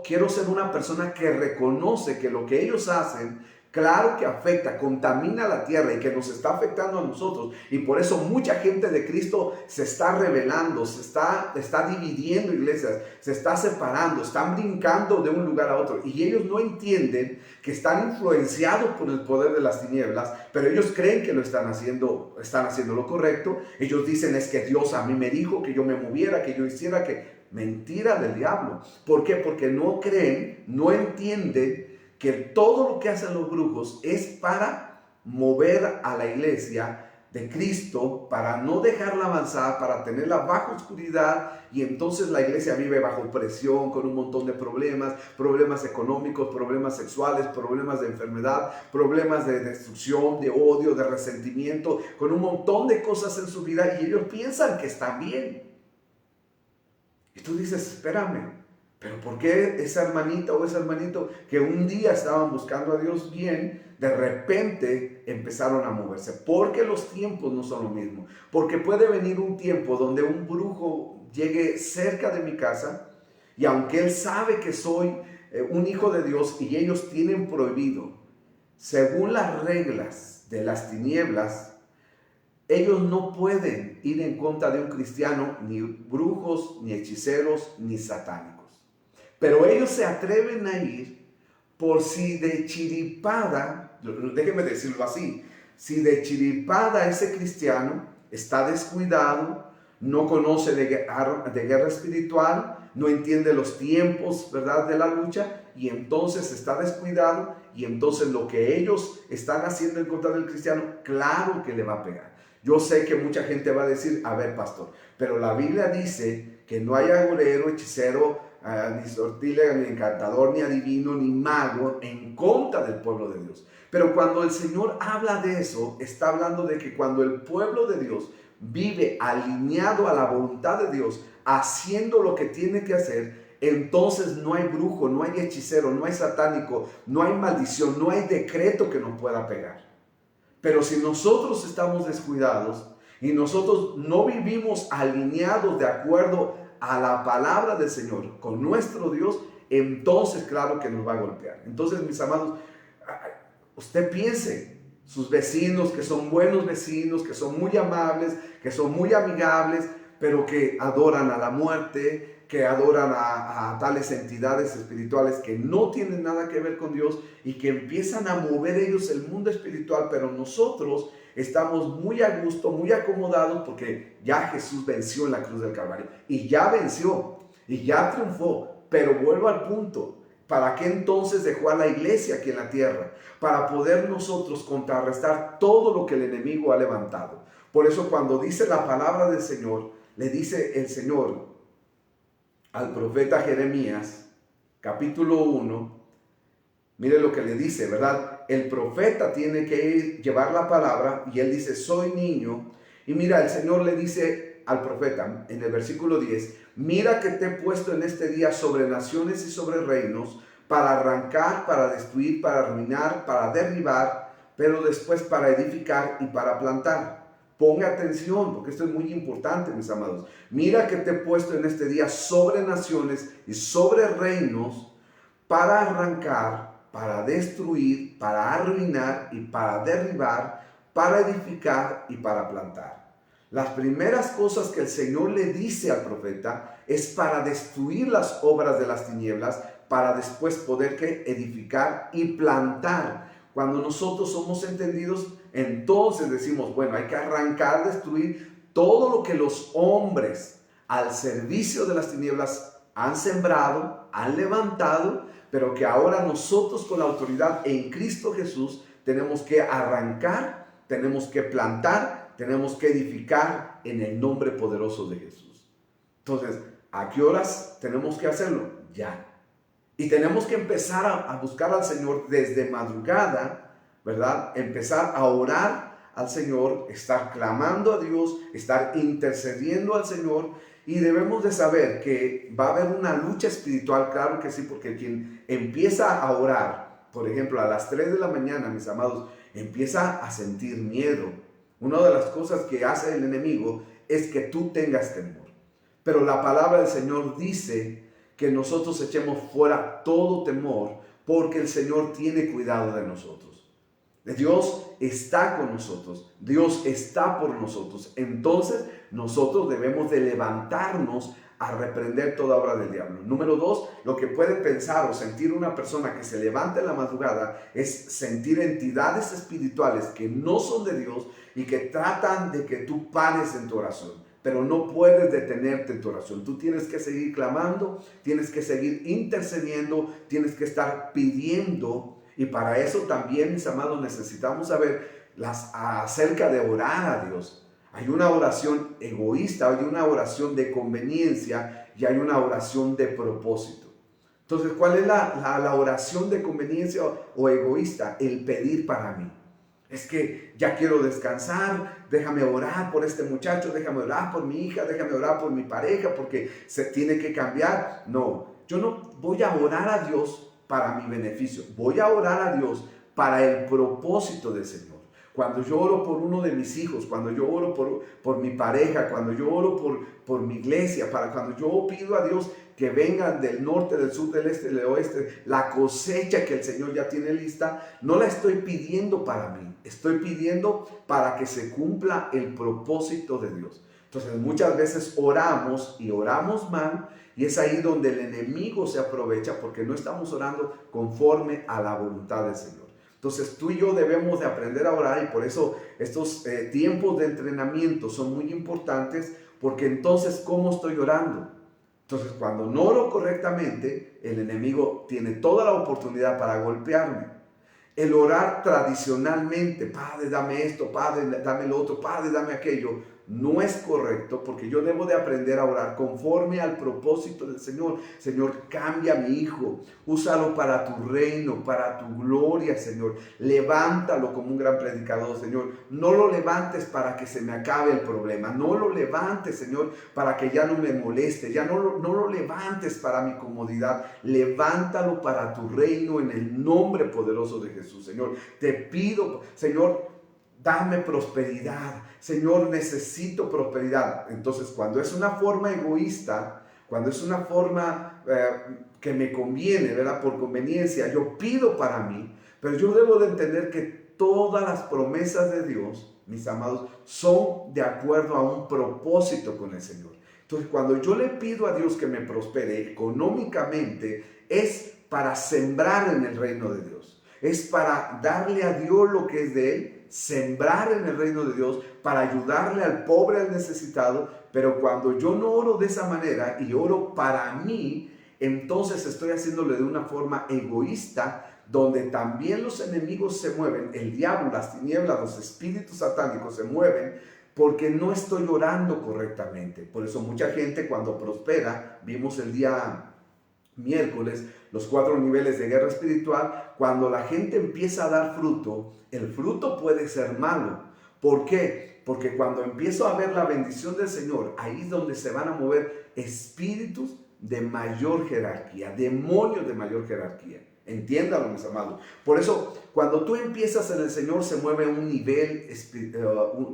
quiero ser una persona que reconoce que lo que ellos hacen, claro que afecta, contamina la tierra y que nos está afectando a nosotros. Y por eso mucha gente de Cristo se está rebelando, se está dividiendo iglesias, se está separando, están brincando de un lugar a otro. Y ellos no entienden que están influenciados por el poder de las tinieblas, pero ellos creen que lo están haciendo lo correcto. Ellos dicen: es que Dios a mí me dijo que yo me moviera, que yo hiciera, que... Mentira del diablo. ¿Por qué? Porque no creen, no entienden que todo lo que hacen los brujos es para mover a la iglesia de Cristo, para no dejarla avanzar, para tenerla bajo oscuridad, y entonces la iglesia vive bajo presión, con un montón de problemas económicos, problemas sexuales, problemas de enfermedad, problemas de destrucción, de odio, de resentimiento, con un montón de cosas en su vida, y ellos piensan que están bien. Y tú dices: espérame, pero ¿por qué esa hermanita o ese hermanito que un día estaban buscando a Dios bien, de repente empezaron a moverse? Porque los tiempos no son lo mismo. Porque puede venir un tiempo donde un brujo llegue cerca de mi casa, y aunque él sabe que soy un hijo de Dios y ellos tienen prohibido, según las reglas de las tinieblas, ellos no pueden ir en contra de un cristiano, ni brujos, ni hechiceros, ni satánicos. Pero ellos se atreven a ir por si de chiripada, déjenme decirlo así, si de chiripada ese cristiano está descuidado, no conoce de guerra espiritual, no entiende los tiempos, ¿verdad?, de la lucha, y entonces está descuidado, y entonces lo que ellos están haciendo en contra del cristiano, claro que le va a pegar. Yo sé que mucha gente va a decir, a ver, pastor, pero la Biblia dice que no hay agorero, hechicero, ni sortilega, ni encantador, ni adivino, ni mago en contra del pueblo de Dios. Pero cuando el Señor habla de eso, está hablando de que cuando el pueblo de Dios vive alineado a la voluntad de Dios, haciendo lo que tiene que hacer, entonces no hay brujo, no hay hechicero, no hay satánico, no hay maldición, no hay decreto que nos pueda pegar. Pero si nosotros estamos descuidados y nosotros no vivimos alineados de acuerdo a la palabra del Señor con nuestro Dios, entonces claro que nos va a golpear. Entonces, mis amados, usted piense, sus vecinos que son buenos vecinos, que son muy amables, que son muy amigables, pero que adoran a la muerte, que adoran a tales entidades espirituales que no tienen nada que ver con Dios y que empiezan a mover ellos el mundo espiritual, pero nosotros estamos muy a gusto, muy acomodados porque ya Jesús venció en la cruz del Calvario y ya venció y ya triunfó. Pero vuelvo al punto, ¿para qué entonces dejó a la iglesia aquí en la tierra? Para poder nosotros contrarrestar todo lo que el enemigo ha levantado. Por eso cuando dice la palabra del Señor, le dice el Señor al profeta Jeremías, capítulo 1, mire lo que le dice, ¿verdad? El profeta tiene que llevar la palabra y él dice, soy niño. Y mira, el Señor le dice al profeta en el versículo 10, mira que te he puesto en este día sobre naciones y sobre reinos, para arrancar, para destruir, para arruinar, para derribar, pero después para edificar y para plantar. Ponga atención, porque esto es muy importante, mis amados. Mira que te he puesto en este día sobre naciones y sobre reinos, para arrancar, para destruir, para arruinar y para derribar, para edificar y para plantar. Las primeras cosas que el Señor le dice al profeta es para destruir las obras de las tinieblas, para después poder edificar y plantar. Cuando nosotros somos entendidos, entonces decimos, bueno, hay que arrancar, destruir todo lo que los hombres al servicio de las tinieblas han sembrado, han levantado, pero que ahora nosotros con la autoridad en Cristo Jesús tenemos que arrancar, tenemos que plantar, tenemos que edificar en el nombre poderoso de Jesús. Entonces, ¿a qué horas tenemos que hacerlo? Ya. Y tenemos que empezar a buscar al Señor desde madrugada, ¿verdad? Empezar a orar al Señor, estar clamando a Dios, estar intercediendo al Señor. Y debemos de saber que va a haber una lucha espiritual, claro que sí, porque quien empieza a orar, por ejemplo, a las 3 de la mañana, mis amados, empieza a sentir miedo. Una de las cosas que hace el enemigo es que tú tengas temor. Pero la palabra del Señor dice que nosotros echemos fuera todo temor, porque el Señor tiene cuidado de nosotros. Dios está con nosotros, Dios está por nosotros. Entonces nosotros debemos de levantarnos a reprender toda obra del diablo. Número 2, lo que puede pensar o sentir una persona que se levanta en la madrugada es sentir entidades espirituales que no son de Dios y que tratan de que tú pares en tu oración. Pero no puedes detenerte en tu oración. Tú tienes que seguir clamando, tienes que seguir intercediendo, tienes que estar pidiendo. Y para eso también, mis amados, necesitamos saber acerca de orar a Dios. Hay una oración egoísta, hay una oración de conveniencia y hay una oración de propósito. Entonces, ¿cuál es la oración de conveniencia o egoísta? El pedir para mí. Es que ya quiero descansar, déjame orar por este muchacho, déjame orar por mi hija, déjame orar por mi pareja porque se tiene que cambiar. No, yo no voy a orar a Dios para mi beneficio, voy a orar a Dios para el propósito del Señor. Cuando yo oro por uno de mis hijos, cuando yo oro por mi pareja, cuando yo oro por mi iglesia, cuando yo pido a Dios que vengan del norte, del sur, del este, del oeste, la cosecha que el Señor ya tiene lista, no la estoy pidiendo para mí. estoy pidiendo para que se cumpla el propósito de Dios. Entonces muchas veces oramos y oramos mal, y es ahí donde el enemigo se aprovecha porque no estamos orando conforme a la voluntad del Señor. Entonces tú y yo debemos de aprender a orar, y por eso estos tiempos de entrenamiento son muy importantes, porque entonces ¿cómo estoy orando? Entonces cuando no oro correctamente, el enemigo tiene toda la oportunidad para golpearme. El orar tradicionalmente, Padre, dame esto, Padre, dame lo otro, Padre, dame aquello, no es correcto, porque yo debo de aprender a orar conforme al propósito del Señor. Señor, cambia a mi hijo, úsalo para tu reino, para tu gloria, Señor. Levántalo como un gran predicador, Señor. No lo levantes para que se me acabe el problema. No lo levantes, Señor, para que ya no me moleste. Ya no lo levantes para mi comodidad. Levántalo para tu reino en el nombre poderoso de Jesús, Señor. Te pido, Señor, dame prosperidad. Señor, necesito prosperidad. Entonces, cuando es una forma egoísta, cuando es una forma que me conviene, ¿verdad? Por conveniencia, yo pido para mí, pero yo debo de entender que todas las promesas de Dios, mis amados, son de acuerdo a un propósito con el Señor. Entonces, cuando yo le pido a Dios que me prospere económicamente, es para sembrar en el reino de Dios. Es para darle a Dios lo que es de Él, sembrar en el reino de Dios, para ayudarle al pobre, al necesitado. Pero cuando yo no oro de esa manera y oro para mí, entonces estoy haciéndolo de una forma egoísta, donde también los enemigos se mueven, el diablo, las tinieblas, los espíritus satánicos se mueven, porque no estoy orando correctamente. Por eso mucha gente cuando prospera, vimos el día miércoles los 4 niveles de guerra espiritual, cuando la gente empieza a dar fruto, el fruto puede ser malo. ¿Por qué? Porque cuando empiezo a ver la bendición del Señor, ahí es donde se van a mover espíritus de mayor jerarquía, demonios de mayor jerarquía. Entiéndalo, mis amados. Por eso, cuando tú empiezas en el Señor, se mueve un nivel,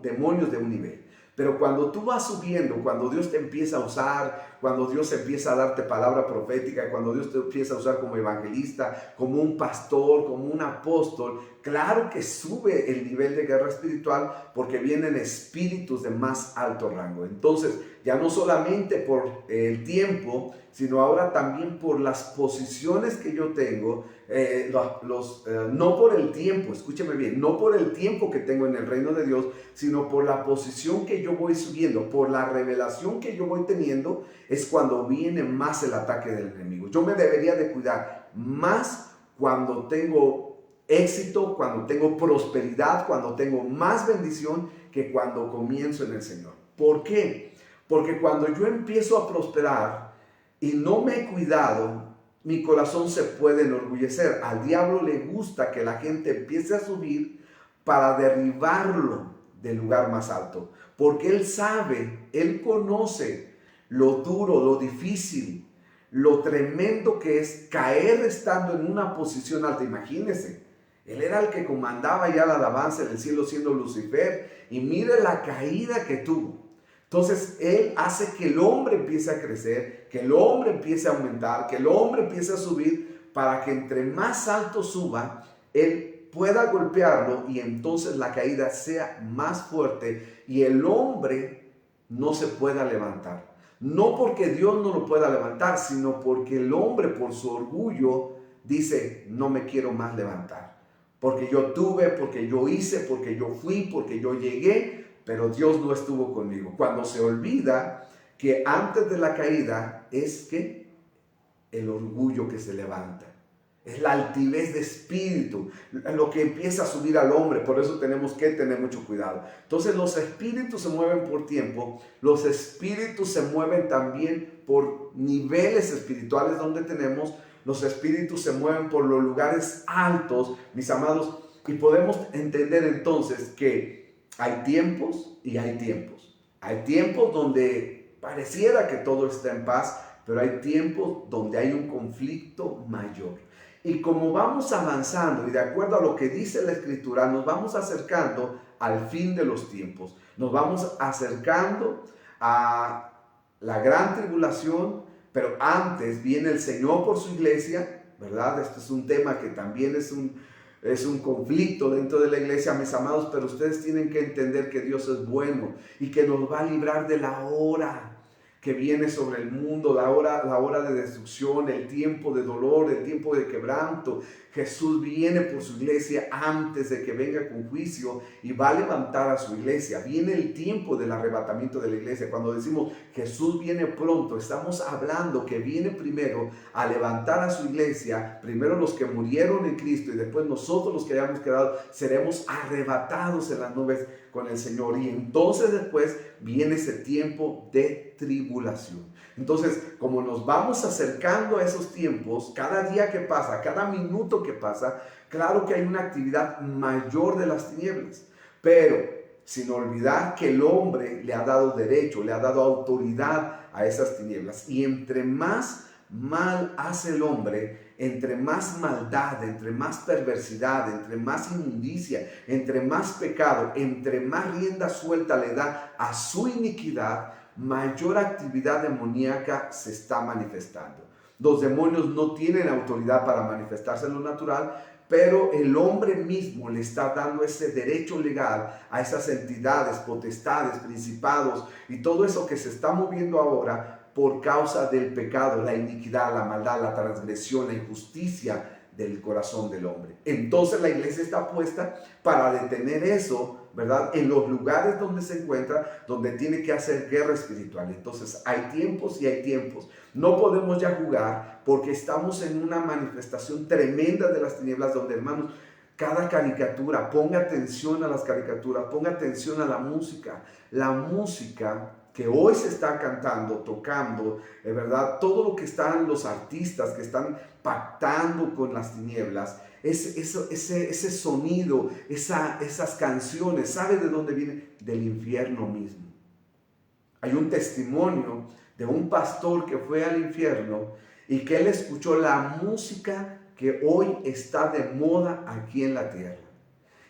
demonios de un nivel. Pero cuando tú vas subiendo, cuando Dios te empieza a usar, cuando Dios empieza a darte palabra profética, cuando Dios te empieza a usar como evangelista, como un pastor, como un apóstol, claro que sube el nivel de guerra espiritual, porque vienen espíritus de más alto rango. Entonces, ya no solamente por el tiempo, sino ahora también por las posiciones que yo tengo, no por el tiempo, escúcheme bien, no por el tiempo que tengo en el reino de Dios, sino por la posición que yo voy subiendo, por la revelación que yo voy teniendo, es cuando viene más el ataque del enemigo. Yo me debería de cuidar más cuando tengo éxito, cuando tengo prosperidad, cuando tengo más bendición, que cuando comienzo en el Señor. ¿Por qué? Porque cuando yo empiezo a prosperar y no me he cuidado, mi corazón se puede enorgullecer. Al diablo le gusta que la gente empiece a subir para derribarlo del lugar más alto, porque él sabe, él conoce lo duro, lo difícil, lo tremendo que es caer estando en una posición alta. Imagínense, él era el que comandaba ya la alabanza en el cielo, siendo Lucifer, y mire la caída que tuvo. Entonces él hace que el hombre empiece a crecer, que el hombre empiece a aumentar, que el hombre empiece a subir, para que entre más alto suba, él pueda golpearlo, y entonces la caída sea más fuerte y el hombre no se pueda levantar. No porque Dios no lo pueda levantar, sino porque el hombre, por su orgullo, dice: no me quiero más levantar, porque yo tuve, porque yo hice, porque yo fui, porque yo llegué, pero Dios no estuvo conmigo. Cuando se olvida que antes de la caída es que el orgullo que se levanta, es la altivez de espíritu, lo que empieza a subir al hombre. Por eso tenemos que tener mucho cuidado. Entonces los espíritus se mueven por tiempo, los espíritus se mueven también por niveles espirituales donde tenemos, los espíritus se mueven por los lugares altos, mis amados, y podemos entender entonces que hay tiempos y hay tiempos. Hay tiempos donde pareciera que todo está en paz, pero hay tiempos donde hay un conflicto mayor. Y como vamos avanzando y de acuerdo a lo que dice la Escritura, nos vamos acercando al fin de los tiempos. Nos vamos acercando a la gran tribulación, pero antes viene el Señor por su iglesia, ¿verdad? Este es un tema que también es es un conflicto dentro de la iglesia, mis amados, pero ustedes tienen que entender que Dios es bueno y que nos va a librar de la hora que viene sobre el mundo, la hora de destrucción, el tiempo de dolor, el tiempo de quebranto. Jesús viene por su iglesia antes de que venga con juicio y va a levantar a su iglesia. Viene el tiempo del arrebatamiento de la iglesia. Cuando decimos Jesús viene pronto, estamos hablando que viene primero a levantar a su iglesia, primero los que murieron en Cristo y después nosotros los que hayamos quedado seremos arrebatados en las nubes con el Señor. Y entonces después viene ese tiempo de tribulación. Entonces, como nos vamos acercando a esos tiempos, cada día que pasa, cada minuto que pasa, claro que hay una actividad mayor de las tinieblas, pero sin olvidar que el hombre le ha dado derecho, le ha dado autoridad a esas tinieblas. Y entre más mal hace el hombre, entre más maldad, entre más perversidad, entre más inmundicia, entre más pecado, entre más rienda suelta le da a su iniquidad, mayor actividad demoníaca se está manifestando. Los demonios no tienen autoridad para manifestarse en lo natural, pero el hombre mismo le está dando ese derecho legal a esas entidades, potestades, principados y todo eso que se está moviendo ahora por causa del pecado, la iniquidad, la maldad, la transgresión, la injusticia del corazón del hombre. Entonces la iglesia está puesta para detener eso, ¿verdad? En los lugares donde se encuentra, donde tiene que hacer guerra espiritual. Entonces hay tiempos y hay tiempos. No podemos ya jugar porque estamos en una manifestación tremenda de las tinieblas donde, hermanos, cada caricatura, ponga atención a las caricaturas, ponga atención a la música. La música que hoy se está cantando, tocando, ¿verdad? Todo lo que están los artistas que están pactando con las tinieblas, ese sonido, esas canciones, ¿sabe de dónde viene? Del infierno mismo. Hay un testimonio de un pastor que fue al infierno y que él escuchó la música que hoy está de moda aquí en la tierra.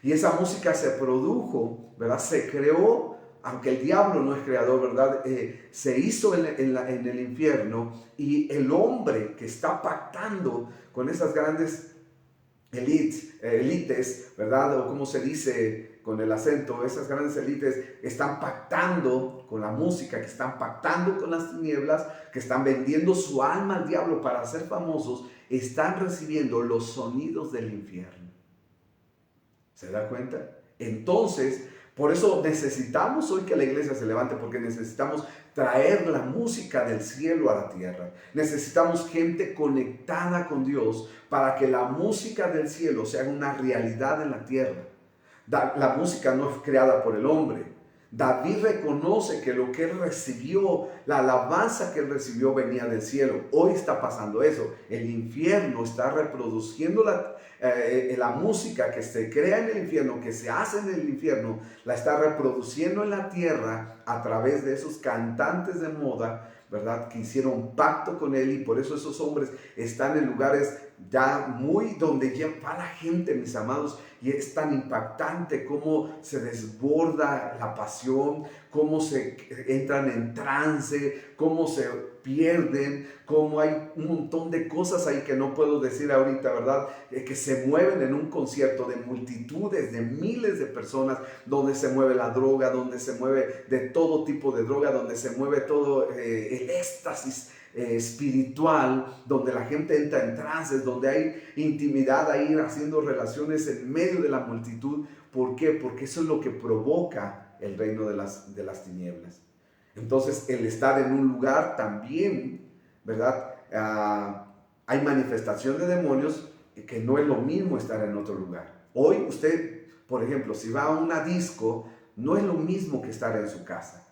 Y esa música se produjo, ¿verdad? Se creó. Aunque el diablo no es creador, ¿verdad? Se hizo en el infierno y el hombre que está pactando con esas grandes élites, ¿verdad? O como se dice con el acento, esas grandes élites están pactando con la música, que están pactando con las tinieblas, que están vendiendo su alma al diablo para ser famosos, están recibiendo los sonidos del infierno. ¿Se da cuenta? Entonces, por eso necesitamos hoy que la iglesia se levante, porque necesitamos traer la música del cielo a la tierra. Necesitamos gente conectada con Dios para que la música del cielo sea una realidad en la tierra. La música no es creada por el hombre. David reconoce que lo que él recibió, la alabanza que él recibió venía del cielo. Hoy está pasando eso. El infierno está reproduciendo la música que se crea en el infierno, que se hace en el infierno, la está reproduciendo en la tierra a través de esos cantantes de moda, ¿verdad? Que hicieron pacto con él y por eso esos hombres están en lugares ya muy donde ya va la gente, mis amados, y es tan impactante cómo se desborda la pasión, cómo se entran en trance, cómo se pierden, cómo hay un montón de cosas ahí que no puedo decir ahorita, ¿verdad? Que se mueven en un concierto de multitudes, de miles de personas, donde se mueve la droga, donde se mueve de todo tipo de droga, donde se mueve todo el éxtasis espiritual, donde la gente entra en trances, donde hay intimidad ahí haciendo relaciones en medio de la multitud. ¿Por qué? Porque eso es lo que provoca el reino de las tinieblas. Entonces, el estar en un lugar también, ¿verdad? Hay manifestación de demonios que no es lo mismo estar en otro lugar. Hoy usted, por ejemplo, si va a una disco, no es lo mismo que estar en su casa,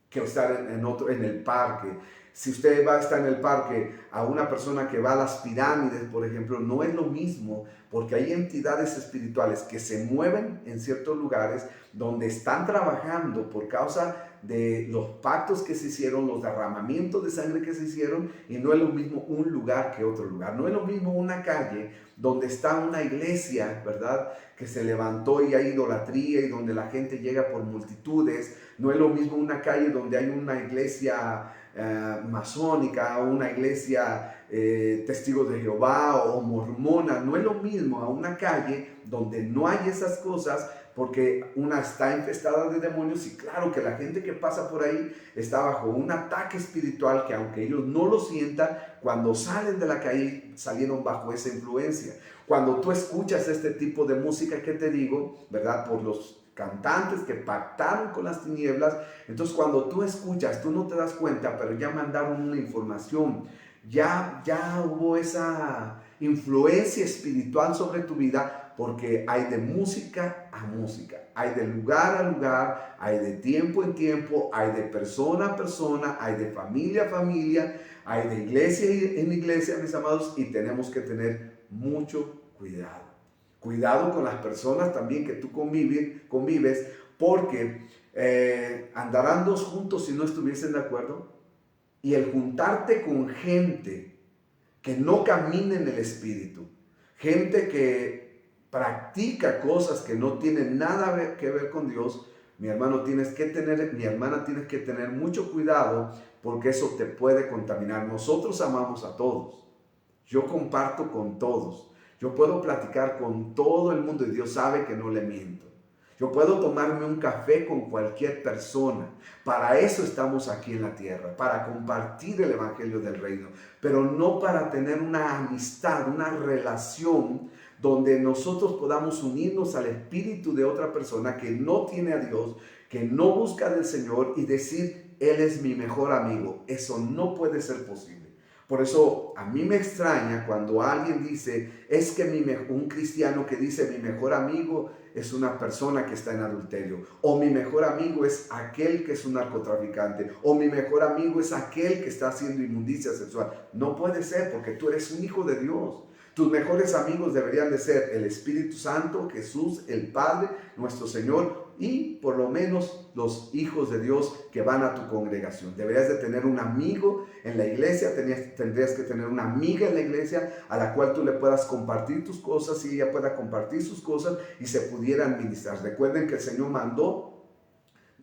que estar en el parque. Si usted va a estar en el parque, a una persona que va a las pirámides, por ejemplo, no es lo mismo, porque hay entidades espirituales que se mueven en ciertos lugares donde están trabajando por causa de los pactos que se hicieron, los derramamientos de sangre que se hicieron, y no es lo mismo un lugar que otro lugar. No es lo mismo una calle donde está una iglesia, ¿verdad?, que se levantó y hay idolatría y donde la gente llega por multitudes. No es lo mismo una calle donde hay una iglesia masónica, o una iglesia testigos de Jehová o mormona. No es lo mismo a una calle donde no hay esas cosas, porque una está infestada de demonios, y claro que la gente que pasa por ahí está bajo un ataque espiritual que, aunque ellos no lo sientan, cuando salen de la calle salieron bajo esa influencia. Cuando tú escuchas este tipo de música que te digo, ¿verdad?, por los cantantes que pactaron con las tinieblas, entonces cuando tú escuchas, tú no te das cuenta, pero ya mandaron una información, ya hubo esa influencia espiritual sobre tu vida, porque hay de música a música, hay de lugar a lugar, hay de tiempo en tiempo, hay de persona a persona, hay de familia a familia, hay de iglesia en iglesia, mis amados, y tenemos que tener mucho cuidado. Cuidado con las personas también que tú convives, porque andarán dos juntos si no estuviesen de acuerdo. Y el juntarte con gente que no camina en el Espíritu, gente que practica cosas que no tienen nada que ver con Dios, mi hermana, tienes que tener mucho cuidado, porque eso te puede contaminar. Nosotros amamos a todos. Yo comparto con todos. Yo puedo platicar con todo el mundo y Dios sabe que no le miento. Yo puedo tomarme un café con cualquier persona. Para eso estamos aquí en la tierra, para compartir el evangelio del reino, pero no para tener una amistad, una relación donde nosotros podamos unirnos al espíritu de otra persona que no tiene a Dios, que no busca del Señor, y decir, Él es mi mejor amigo. Eso no puede ser posible. Por eso a mí me extraña cuando alguien dice, es que un cristiano que dice, mi mejor amigo es una persona que está en adulterio, o mi mejor amigo es aquel que es un narcotraficante, o mi mejor amigo es aquel que está haciendo inmundicia sexual. No puede ser, porque tú eres un hijo de Dios. Tus mejores amigos deberían de ser el Espíritu Santo, Jesús, el Padre, nuestro Señor, y por lo menos los hijos de Dios que van a tu congregación. Deberías de tener un amigo en la iglesia, tendrías que tener una amiga en la iglesia a la cual tú le puedas compartir tus cosas y ella pueda compartir sus cosas y se pudieran ministrar. Recuerden que el Señor mandó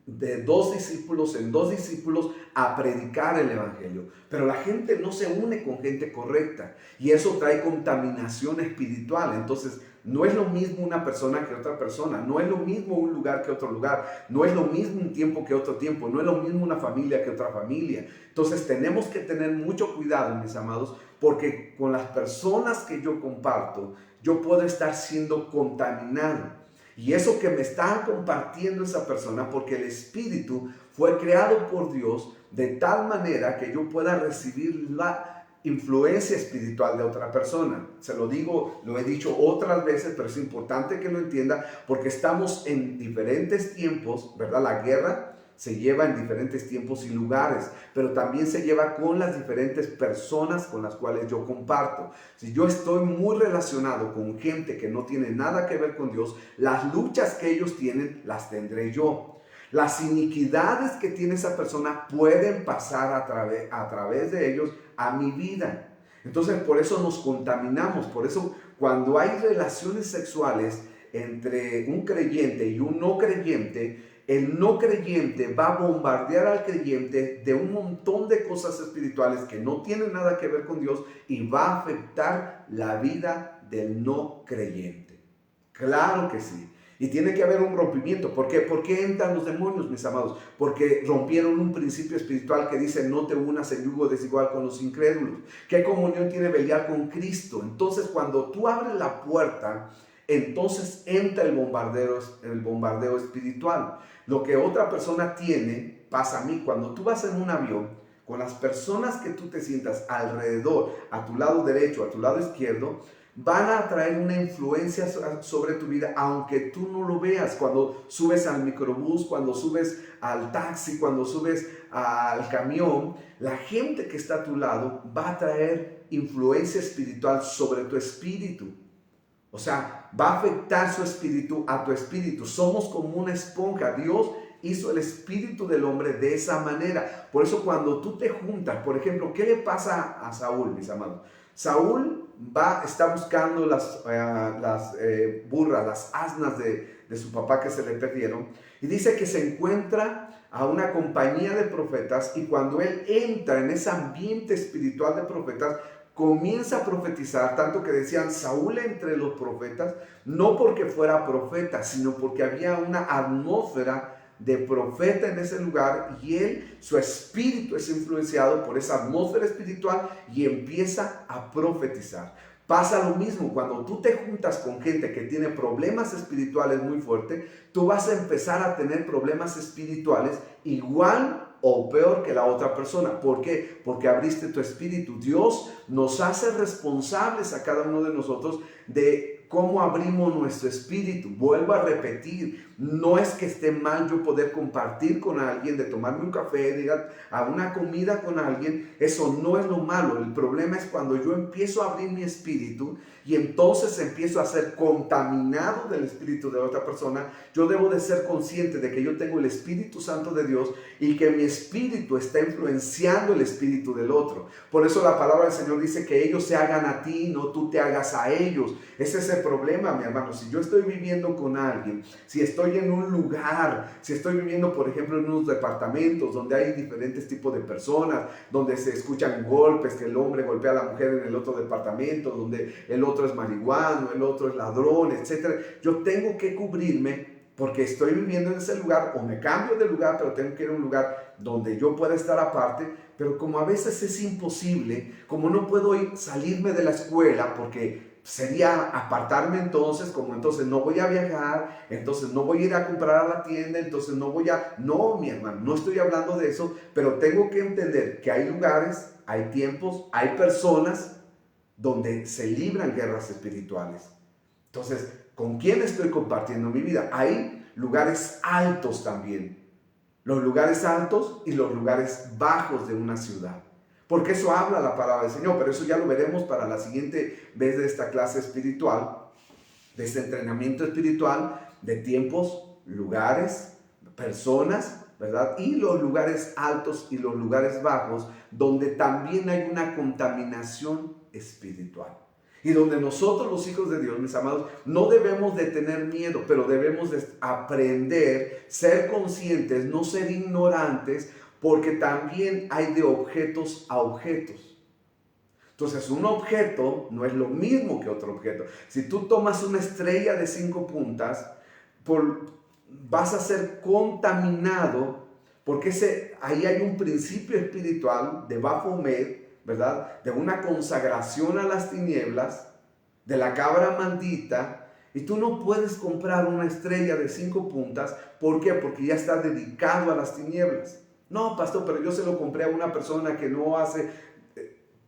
de 2 discípulos en 2 discípulos a predicar el evangelio, pero la gente no se une con gente correcta y eso trae contaminación espiritual. Entonces no es lo mismo una persona que otra persona, no es lo mismo un lugar que otro lugar, no es lo mismo un tiempo que otro tiempo, no es lo mismo una familia que otra familia. Entonces tenemos que tener mucho cuidado, mis amados, porque con las personas que yo comparto, yo puedo estar siendo contaminado. Y eso que me está compartiendo esa persona, porque el Espíritu fue creado por Dios de tal manera que yo pueda recibir la influencia espiritual de otra persona. Se lo digo, lo he dicho otras veces, pero es importante que lo entienda, porque estamos en diferentes tiempos, ¿verdad? La guerra se lleva en diferentes tiempos y lugares, pero también se lleva con las diferentes personas con las cuales yo comparto. Si yo estoy muy relacionado con gente que no tiene nada que ver con Dios, las luchas que ellos tienen las tendré yo. Las iniquidades que tiene esa persona pueden pasar a través de ellos a mi vida. Entonces por eso nos contaminamos. Por eso cuando hay relaciones sexuales entre un creyente y un no creyente, el no creyente va a bombardear al creyente de un montón de cosas espirituales que no tienen nada que ver con Dios y va a afectar la vida del no creyente. Claro que sí. Y tiene que haber un rompimiento. ¿Por qué? ¿Por qué entran los demonios, mis amados? Porque rompieron un principio espiritual que dice, no te unas en yugo desigual con los incrédulos. ¿Qué comunión tiene Belial con Cristo? Entonces, cuando tú abres la puerta, entonces entra el bombardeo espiritual. Lo que otra persona tiene, pasa a mí. Cuando tú vas en un avión, con las personas que tú te sientas alrededor, a tu lado derecho, a tu lado izquierdo, van a traer una influencia sobre tu vida, aunque tú no lo veas. Cuando subes al microbús, cuando subes al taxi, cuando subes al camión, la gente que está a tu lado va a traer influencia espiritual sobre tu espíritu. O sea, va a afectar su espíritu a tu espíritu. Somos como una esponja. Dios hizo el espíritu del hombre de esa manera. Por eso cuando tú te juntas, por ejemplo, ¿qué le pasa a Saúl, mis amados? Saúl está buscando las burras, las asnas de su papá que se le perdieron, y dice que se encuentra a una compañía de profetas, y cuando él entra en ese ambiente espiritual de profetas, comienza a profetizar, tanto que decían Saúl entre los profetas, no porque fuera profeta, sino porque había una atmósfera de profeta en ese lugar, y él, su espíritu es influenciado por esa atmósfera espiritual y empieza a profetizar. Pasa lo mismo cuando tú te juntas con gente que tiene problemas espirituales muy fuertes, tú vas a empezar a tener problemas espirituales igual o peor que la otra persona. ¿Por qué? Porque abriste tu espíritu. Dios nos hace responsables a cada uno de nosotros de cómo abrimos nuestro espíritu. Vuelvo a repetir, no es que esté mal yo poder compartir con alguien, de tomarme un café, de ir a una comida con alguien. Eso no es lo malo. El problema es cuando yo empiezo a abrir mi espíritu y entonces empiezo a ser contaminado del espíritu de otra persona. Yo debo de ser consciente de que yo tengo el Espíritu Santo de Dios y que mi espíritu está influenciando el espíritu del otro. Por eso la palabra del Señor dice que ellos se hagan a ti, no tú te hagas a ellos. Ese es el problema, mi hermano. Si yo estoy viviendo con alguien, si estoy en un lugar, si estoy viviendo, por ejemplo, en unos departamentos donde hay diferentes tipos de personas, donde se escuchan golpes, que el hombre golpea a la mujer en el otro departamento, donde el otro es marihuano, el otro es ladrón, etc. Yo tengo que cubrirme porque estoy viviendo en ese lugar, o me cambio de lugar, pero tengo que ir a un lugar donde yo pueda estar aparte. Pero como a veces es imposible, como no puedo salirme de la escuela porque sería apartarme, entonces no voy a viajar, entonces no voy a ir a comprar a la tienda, entonces no voy a... No, mi hermano, no estoy hablando de eso, pero tengo que entender que hay lugares, hay tiempos, hay personas donde se libran guerras espirituales. Entonces, ¿con quién estoy compartiendo mi vida? Hay lugares altos también. Los lugares altos y los lugares bajos de una ciudad. Porque eso habla la palabra del Señor, pero eso ya lo veremos para la siguiente vez de esta clase espiritual, de este entrenamiento espiritual, de tiempos, lugares, personas, ¿verdad? Y los lugares altos y los lugares bajos, donde también hay una contaminación espiritual. Y donde nosotros, los hijos de Dios, mis amados, no debemos de tener miedo, pero debemos de aprender, ser conscientes, no ser ignorantes, porque también hay de objetos a objetos. Entonces, un objeto no es lo mismo que otro objeto. Si tú tomas una estrella de 5 puntas, vas a ser contaminado, porque ahí hay un principio espiritual de Baphomet, ¿verdad? De una consagración a las tinieblas, de la cabra maldita. Y tú no puedes comprar una estrella de 5 puntas. ¿Por qué? Porque ya está dedicado a las tinieblas. No, pastor, pero yo se lo compré a una persona que no hace...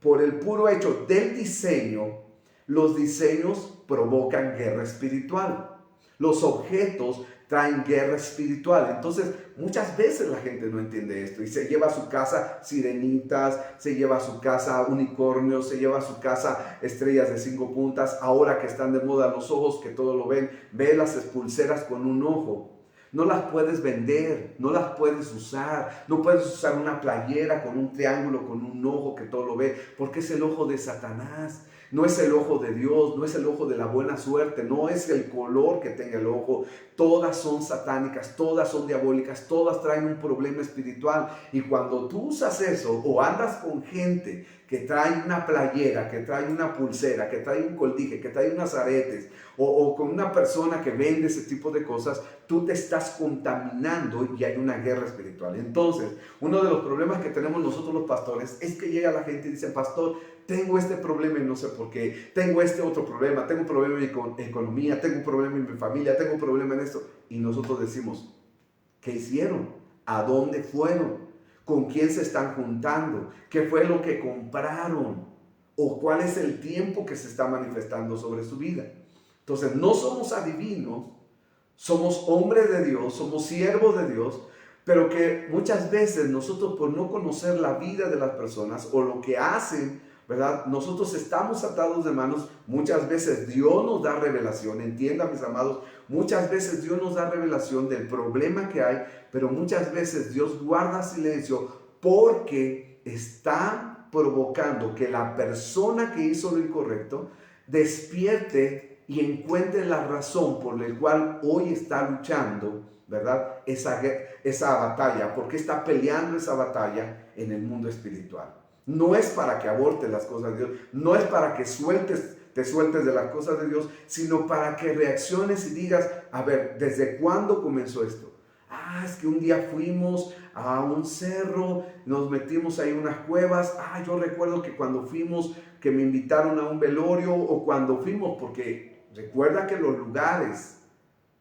Por el puro hecho del diseño, los diseños provocan guerra espiritual. Los objetos traen guerra espiritual. Entonces, muchas veces la gente no entiende esto y se lleva a su casa sirenitas, se lleva a su casa unicornios, se lleva a su casa estrellas de 5 puntas. Ahora que están de moda los ojos, que todo lo ven, ve las pulseras con un ojo. No las puedes vender, no las puedes usar, no puedes usar una playera con un triángulo, con un ojo que todo lo ve, porque es el ojo de Satanás. No es el ojo de Dios, no es el ojo de la buena suerte, no es el color que tenga el ojo. Todas son satánicas, todas son diabólicas, todas traen un problema espiritual. Y cuando tú usas eso o andas con gente que trae una playera, que trae una pulsera, que trae un coldije, que trae unos aretes, o con una persona que vende ese tipo de cosas, tú te estás contaminando y hay una guerra espiritual. Entonces, uno de los problemas que tenemos nosotros los pastores es que llega la gente y dice, pastor, tengo este problema y no sé por qué, tengo este otro problema, tengo un problema en mi economía, tengo un problema en mi familia, tengo un problema en esto. Y nosotros decimos, ¿qué hicieron? ¿A dónde fueron? ¿Con quién se están juntando? ¿Qué fue lo que compraron? ¿O cuál es el tiempo que se está manifestando sobre su vida? Entonces, no somos adivinos, somos hombres de Dios, somos siervos de Dios, pero que muchas veces nosotros, por no conocer la vida de las personas o lo que hacen ¿verdad? Nosotros estamos atados de manos. Muchas veces Dios nos da revelación. Entiendan, mis amados, muchas veces Dios nos da revelación del problema que hay, pero muchas veces Dios guarda silencio porque está provocando que la persona que hizo lo incorrecto despierte y encuentre la razón por la cual hoy está luchando, ¿verdad? Esa batalla, porque está peleando esa batalla en el mundo espiritual. No es para que abortes las cosas de Dios, no es para que te sueltes de las cosas de Dios, sino para que reacciones y digas, a ver, ¿desde cuándo comenzó esto? Es que un día fuimos a un cerro, nos metimos ahí en unas cuevas. Yo recuerdo que cuando fuimos, que me invitaron a un velorio, o cuando fuimos, porque recuerda que los lugares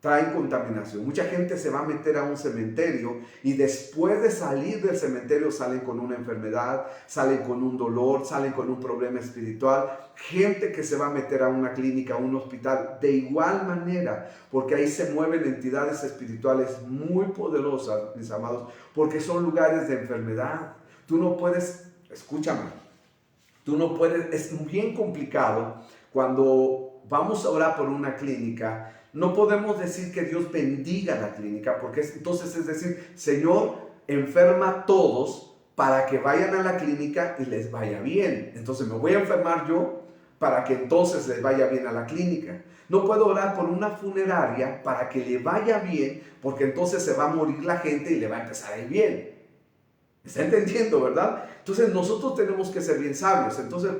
traen contaminación. Mucha gente se va a meter a un cementerio y después de salir del cementerio salen con una enfermedad, salen con un dolor, salen con un problema espiritual. Gente que se va a meter a una clínica, a un hospital, de igual manera, porque ahí se mueven entidades espirituales muy poderosas, mis amados, porque son lugares de enfermedad. Tú no puedes, escúchame, tú no puedes, es bien complicado cuando vamos a orar por una clínica. No podemos decir que Dios bendiga la clínica, porque entonces es decir, Señor, enferma a todos para que vayan a la clínica y les vaya bien. Entonces me voy a enfermar yo para que entonces les vaya bien a la clínica. No puedo orar por una funeraria para que le vaya bien, porque entonces se va a morir la gente y le va a empezar a ir bien. ¿Está entendiendo, verdad? Entonces nosotros tenemos que ser bien sabios. Entonces,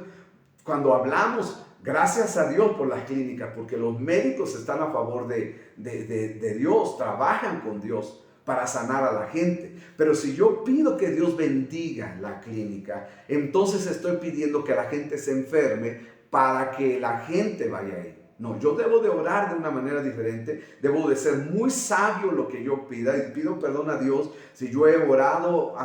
cuando hablamos, gracias a Dios por las clínicas, porque los médicos están a favor de Dios, trabajan con Dios para sanar a la gente. Pero si yo pido que Dios bendiga la clínica, entonces estoy pidiendo que la gente se enferme para que la gente vaya ahí. No, yo debo de orar de una manera diferente, debo de ser muy sabio lo que yo pida, y pido perdón a Dios si yo he orado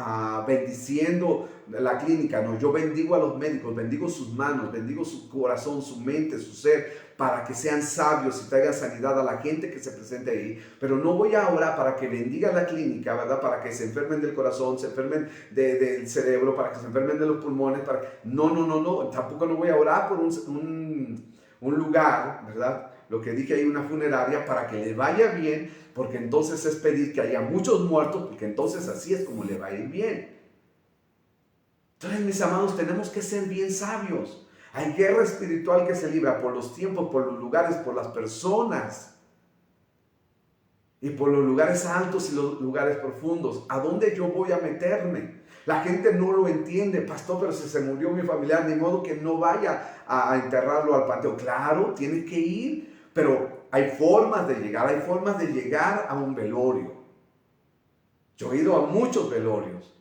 bendiciendo la clínica. No, yo bendigo a los médicos, bendigo sus manos, bendigo su corazón, su mente, su ser, para que sean sabios y traigan sanidad a la gente que se presente ahí. Pero no voy a orar para que bendiga la clínica, ¿verdad? Para que se enfermen del corazón, se enfermen del cerebro, para que se enfermen de los pulmones. No. Tampoco no voy a orar por un lugar, ¿verdad? Lo que dije ahí, una funeraria, para que le vaya bien, porque entonces es pedir que haya muchos muertos, porque entonces así es como le va a ir bien. Entonces, mis amados, tenemos que ser bien sabios. Hay guerra espiritual que se libra por los tiempos, por los lugares, por las personas, y por los lugares altos y los lugares profundos. ¿A dónde yo voy a meterme? La gente no lo entiende. Pastor, pero si se murió mi familiar, ni modo que no vaya a enterrarlo al panteón. Claro, tiene que ir, pero hay formas de llegar a un velorio. Yo he ido a muchos velorios,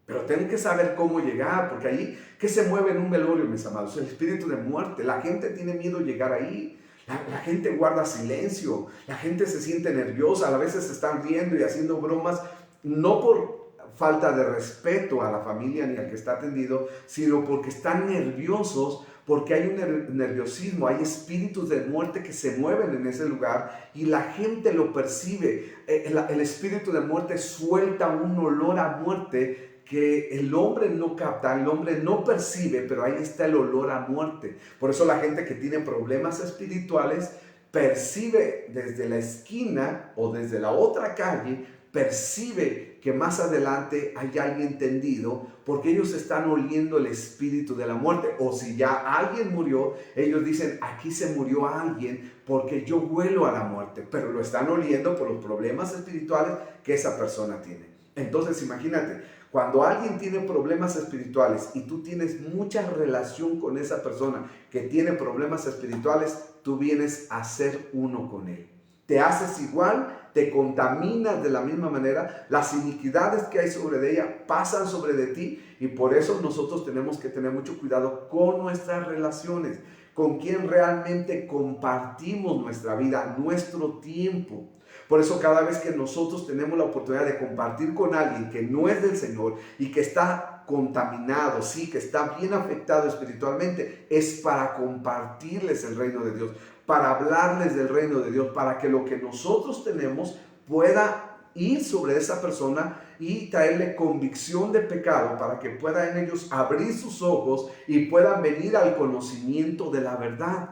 pero tengo que saber cómo llegar, porque ahí, ¿qué se mueve en un velorio, mis amados? El espíritu de muerte. La gente tiene miedo de llegar ahí. La gente guarda silencio, la gente se siente nerviosa, a veces se están riendo y haciendo bromas, no por falta de respeto a la familia ni al que está atendido, sino porque están nerviosos, porque hay un nerviosismo, hay espíritus de muerte que se mueven en ese lugar y la gente lo percibe. El espíritu de muerte suelta un olor a muerte que el hombre no capta, el hombre no percibe, pero ahí está el olor a muerte. Por eso la gente que tiene problemas espirituales percibe desde la esquina o desde la otra calle, percibe que más adelante hay alguien tendido, porque ellos están oliendo el espíritu de la muerte. O si ya alguien murió, ellos dicen, aquí se murió alguien porque yo huelo a la muerte, pero lo están oliendo por los problemas espirituales que esa persona tiene. Entonces imagínate, cuando alguien tiene problemas espirituales y tú tienes mucha relación con esa persona que tiene problemas espirituales, tú vienes a ser uno con él. Te haces igual, te contaminas de la misma manera, las iniquidades que hay sobre ella pasan sobre de ti, y por eso nosotros tenemos que tener mucho cuidado con nuestras relaciones, con quien realmente compartimos nuestra vida, nuestro tiempo. Por eso cada vez que nosotros tenemos la oportunidad de compartir con alguien que no es del Señor y que está contaminado, sí, que está bien afectado espiritualmente, es para compartirles el reino de Dios, para hablarles del reino de Dios, para que lo que nosotros tenemos pueda ir sobre esa persona y traerle convicción de pecado para que puedan ellos abrir sus ojos y puedan venir al conocimiento de la verdad.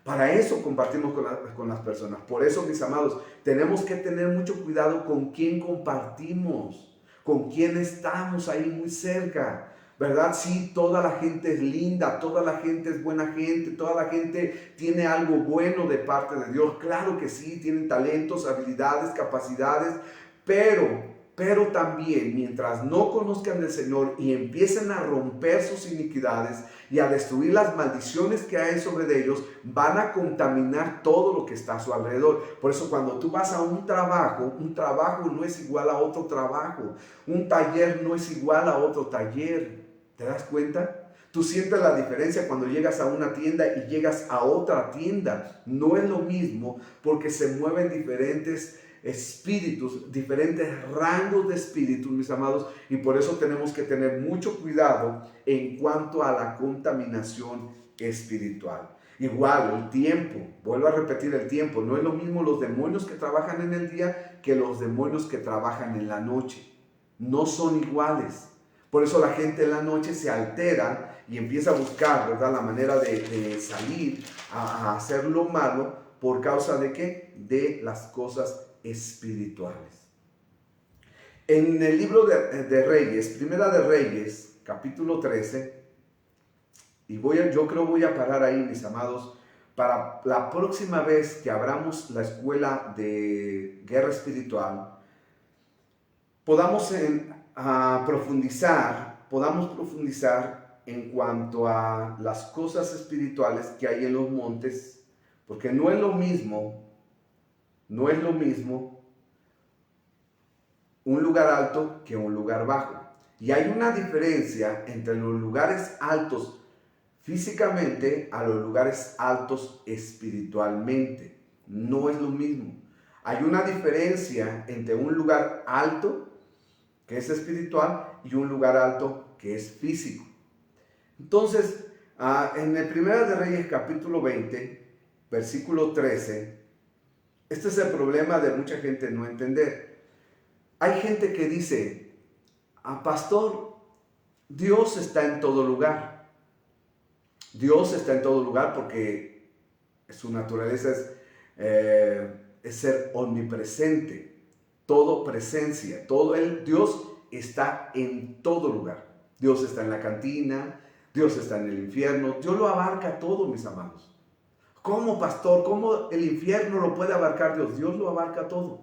Para eso compartimos con las personas. Por eso, mis amados, tenemos que tener mucho cuidado con quién compartimos, con quién estamos ahí muy cerca. ¿Verdad? Sí, toda la gente es linda, toda la gente es buena gente, toda la gente tiene algo bueno de parte de Dios. Claro que sí, tienen talentos, habilidades, capacidades, pero también mientras no conozcan del Señor y empiecen a romper sus iniquidades y a destruir las maldiciones que hay sobre ellos, van a contaminar todo lo que está a su alrededor. Por eso cuando tú vas a un trabajo no es igual a otro trabajo, un taller no es igual a otro taller. ¿Te das cuenta? Tú sientes la diferencia cuando llegas a una tienda y llegas a otra tienda. No es lo mismo porque se mueven diferentes espíritus, diferentes rangos de espíritus, mis amados, y por eso tenemos que tener mucho cuidado en cuanto a la contaminación espiritual. Igual, el tiempo, vuelvo a repetir el tiempo, no es lo mismo los demonios que trabajan en el día que los demonios que trabajan en la noche. No son iguales. Por eso la gente en la noche se altera y empieza a buscar, ¿verdad?, la manera de salir a hacer lo malo. ¿Por causa de qué? De las cosas espirituales. En el libro de Reyes, Primera de Reyes, capítulo 13, y yo creo voy a parar ahí, mis amados, para la próxima vez que abramos la escuela de guerra espiritual, podamos profundizar en cuanto a las cosas espirituales que hay en los montes, porque no es lo mismo un lugar alto que un lugar bajo. Y hay una diferencia entre los lugares altos físicamente a los lugares altos espiritualmente. No es lo mismo. Hay una diferencia entre un lugar alto que es espiritual y un lugar alto que es físico. Entonces, en el Primera de Reyes capítulo 20, versículo 13, este es el problema de mucha gente no entender. Hay gente que dice, pastor, Dios está en todo lugar. Dios está en todo lugar porque su naturaleza es ser omnipresente, todo presencia, Dios está en todo lugar. Dios está en la cantina, Dios está en el infierno, Dios lo abarca todo, mis amados. ¿Cómo, pastor? ¿Cómo el infierno lo puede abarcar Dios? Dios lo abarca todo.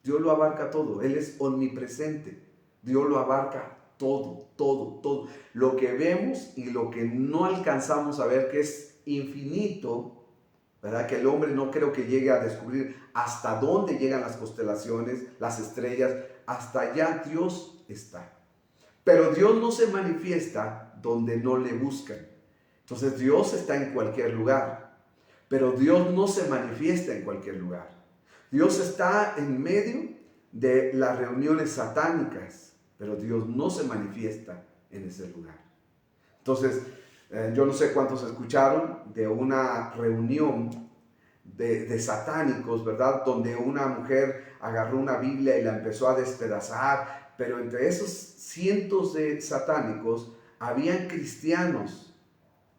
Dios lo abarca todo. Él es omnipresente. Dios lo abarca todo, todo, todo. Lo que vemos y lo que no alcanzamos a ver, que es infinito, ¿verdad? Que el hombre no creo que llegue a descubrir hasta dónde llegan las constelaciones, las estrellas. Hasta allá Dios está. Pero Dios no se manifiesta donde no le buscan. Entonces Dios está en cualquier lugar. Pero Dios no se manifiesta en cualquier lugar. Dios está en medio de las reuniones satánicas, pero Dios no se manifiesta en ese lugar. Entonces, yo no sé cuántos escucharon de una reunión de satánicos, ¿verdad? Donde una mujer agarró una Biblia y la empezó a despedazar, pero entre esos cientos de satánicos habían cristianos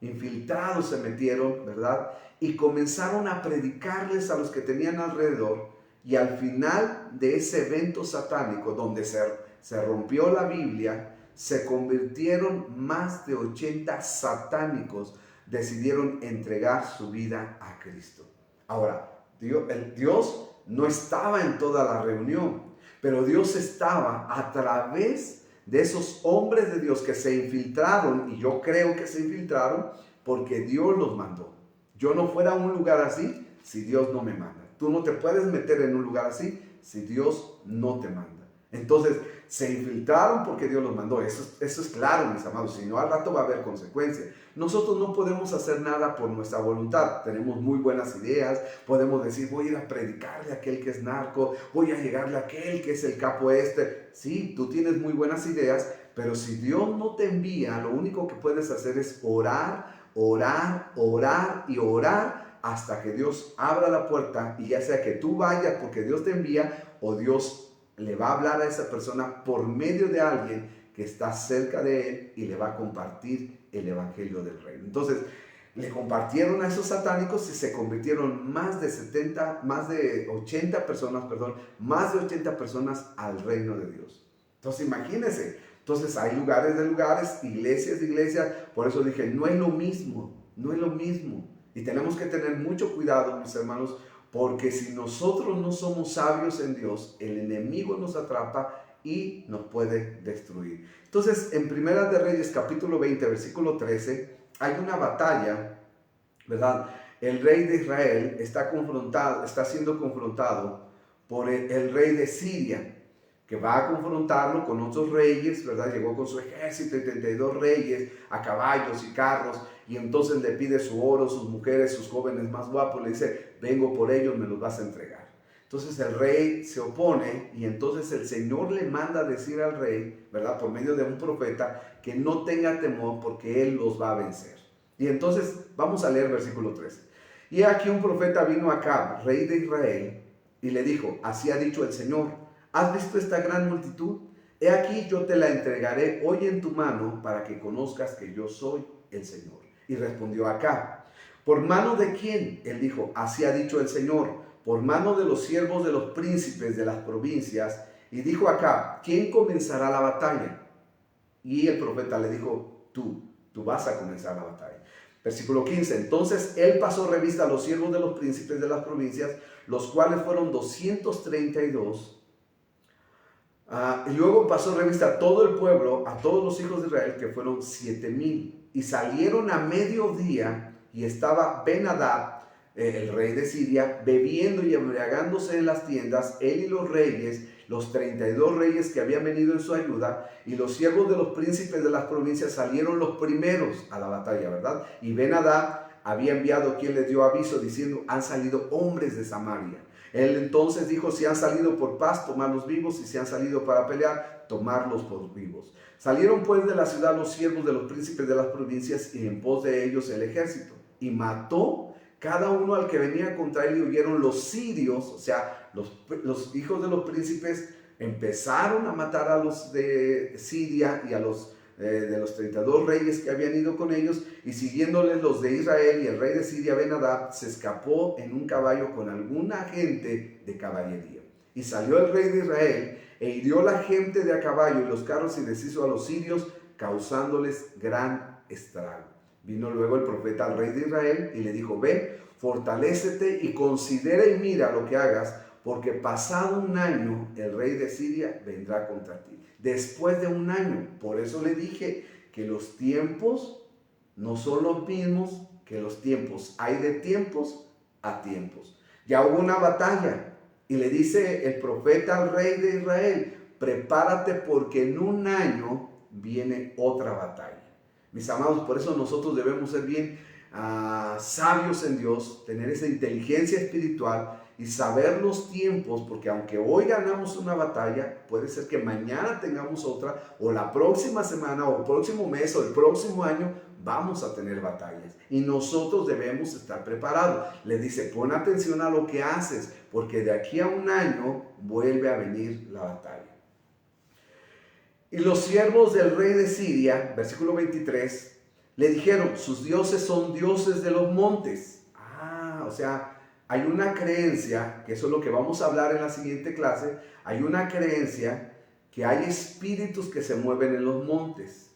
infiltrados, se metieron, ¿verdad? Y comenzaron a predicarles a los que tenían alrededor, y al final de ese evento satánico donde se rompió la Biblia, se convirtieron más de 80 satánicos, decidieron entregar su vida a Cristo. Ahora, Dios no estaba en toda la reunión, pero Dios estaba a través de esos hombres de Dios que se infiltraron, y yo creo que se infiltraron porque Dios los mandó. Yo no fuera a un lugar así si Dios no me manda. Tú no te puedes meter en un lugar así si Dios no te manda. Entonces, se infiltraron porque Dios los mandó. Eso es claro, mis amados. Si no, al rato va a haber consecuencias. Nosotros no podemos hacer nada por nuestra voluntad. Tenemos muy buenas ideas. Podemos decir, voy a ir a predicarle a aquel que es narco. Voy a llegarle a aquel que es el capo este. Sí, tú tienes muy buenas ideas. Pero si Dios no te envía, lo único que puedes hacer es orar, orar, orar y orar hasta que Dios abra la puerta, y ya sea que tú vayas porque Dios te envía o Dios le va a hablar a esa persona por medio de alguien que está cerca de él y le va a compartir el evangelio del reino. Entonces, le compartieron a esos satánicos y se convirtieron más de 80 personas al reino de Dios. Entonces, imagínense. Entonces, hay lugares de lugares, iglesias de iglesias. Por eso dije, no es lo mismo. Y tenemos que tener mucho cuidado, mis hermanos, porque si nosotros no somos sabios en Dios, el enemigo nos atrapa y nos puede destruir. Entonces, en Primera de Reyes, capítulo 20, versículo 13, hay una batalla, ¿verdad? El rey de Israel está siendo confrontado por el rey de Siria, que va a confrontarlo con otros reyes, ¿verdad? Llegó con su ejército y 32 reyes a caballos y carros, y entonces le pide su oro, sus mujeres, sus jóvenes más guapos, le dice, vengo por ellos, me los vas a entregar. Entonces el rey se opone y entonces el Señor le manda a decir al rey, ¿verdad? Por medio de un profeta, que no tenga temor porque él los va a vencer. Y entonces vamos a leer versículo 13. Y aquí un profeta vino a Acab, rey de Israel, y le dijo, así ha dicho el Señor, ¿has visto esta gran multitud? He aquí yo te la entregaré hoy en tu mano para que conozcas que yo soy el Señor. Y respondió Acab, ¿por mano de quién? Él dijo, así ha dicho el Señor, por mano de los siervos de los príncipes de las provincias. Y dijo Acab, ¿quién comenzará la batalla? Y el profeta le dijo, tú vas a comenzar la batalla. Versículo 15, entonces él pasó revista a los siervos de los príncipes de las provincias, los cuales fueron 232. Y luego pasó revista a todo el pueblo, a todos los hijos de Israel, que fueron 7,000. Y salieron a mediodía y estaba Ben-Hadad, el rey de Siria, bebiendo y embriagándose en las tiendas, él y los reyes, los 32 reyes que habían venido en su ayuda, y los siervos de los príncipes de las provincias salieron los primeros a la batalla, ¿verdad? Y Ben-Hadad había enviado quien les dio aviso diciendo, han salido hombres de Samaria. Él entonces dijo, si han salido por paz, tomarlos vivos, y si han salido para pelear, tomarlos por vivos. Salieron pues de la ciudad los siervos de los príncipes de las provincias y en pos de ellos el ejército. Y mató cada uno al que venía contra él y huyeron los sirios, o sea, los hijos de los príncipes empezaron a matar a los de Siria y a los de los 32 reyes que habían ido con ellos, y siguiéndoles los de Israel, y el rey de Siria Ben-Hadad se escapó en un caballo con alguna gente de caballería. Y salió el rey de Israel e hirió la gente de a caballo y los carros y deshizo a los sirios, causándoles gran estrago. Vino luego el profeta al rey de Israel y le dijo, ve, fortalécete y considera y mira lo que hagas, porque pasado un año el rey de Siria vendrá contra ti. Después de un año, por eso le dije que los tiempos no son los mismos que los tiempos. Hay de tiempos a tiempos. Ya hubo una batalla y le dice el profeta al rey de Israel, prepárate porque en un año viene otra batalla. Mis amados, por eso nosotros debemos ser bien sabios en Dios, tener esa inteligencia espiritual y saber los tiempos, porque aunque hoy ganamos una batalla, puede ser que mañana tengamos otra, o la próxima semana, o el próximo mes, o el próximo año, vamos a tener batallas. Y nosotros debemos estar preparados. Le dice, pon atención a lo que haces, porque de aquí a un año vuelve a venir la batalla. Y los siervos del rey de Siria, versículo 23, le dijeron, sus dioses son dioses de los montes. O sea, hay una creencia, que eso es lo que vamos a hablar en la siguiente clase, hay una creencia que hay espíritus que se mueven en los montes.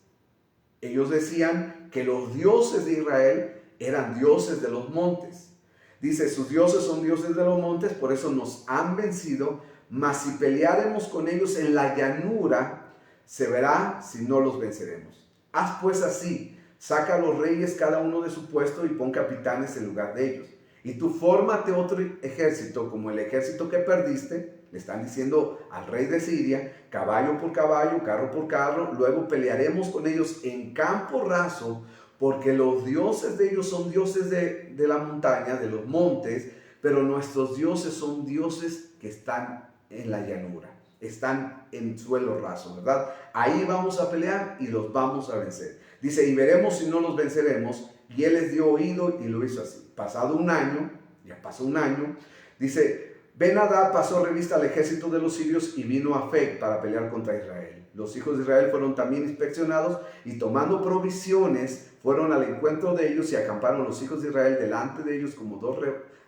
Ellos decían que los dioses de Israel eran dioses de los montes. Dice, sus dioses son dioses de los montes, por eso nos han vencido, mas si peleáremos con ellos en la llanura, se verá si no los venceremos. Haz pues así, saca a los reyes cada uno de su puesto y pon capitanes en lugar de ellos. Y tú fórmate otro ejército como el ejército que perdiste. Le están diciendo al rey de Siria, caballo por caballo, carro por carro. Luego pelearemos con ellos en campo raso, porque los dioses de ellos son dioses de la montaña, de los montes, pero nuestros dioses son dioses que están en la llanura. Están en suelo raso, ¿verdad? Ahí vamos a pelear y los vamos a vencer. Dice, y veremos si no los venceremos. Y él les dio oído y lo hizo así. Pasado un año, ya pasó un año, dice, Ben-Hadad pasó revista al ejército de los sirios y vino a Afec para pelear contra Israel. Los hijos de Israel fueron también inspeccionados y tomando provisiones fueron al encuentro de ellos y acamparon los hijos de Israel delante de ellos como dos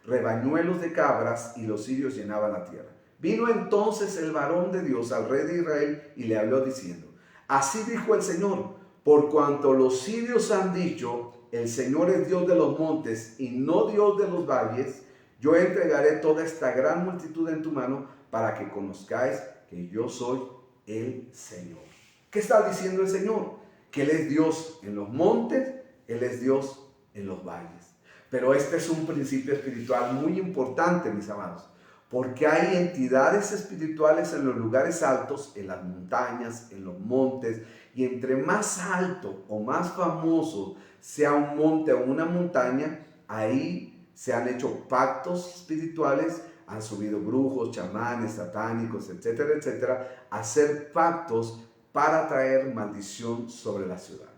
rebañuelos de cabras, y los sirios llenaban la tierra. Vino entonces el varón de Dios al rey de Israel y le habló diciendo: así dijo el Señor, por cuanto los sirios han dicho, el Señor es Dios de los montes y no Dios de los valles, yo entregaré toda esta gran multitud en tu mano para que conozcáis que yo soy el Señor. ¿Qué está diciendo el Señor? Que Él es Dios en los montes, Él es Dios en los valles. Pero este es un principio espiritual muy importante, mis amados, porque hay entidades espirituales en los lugares altos, en las montañas, en los montes, y entre más alto o más famoso sea un monte o una montaña, ahí se han hecho pactos espirituales, han subido brujos, chamanes, satánicos, etcétera, etcétera, a hacer pactos para traer maldición sobre la ciudad.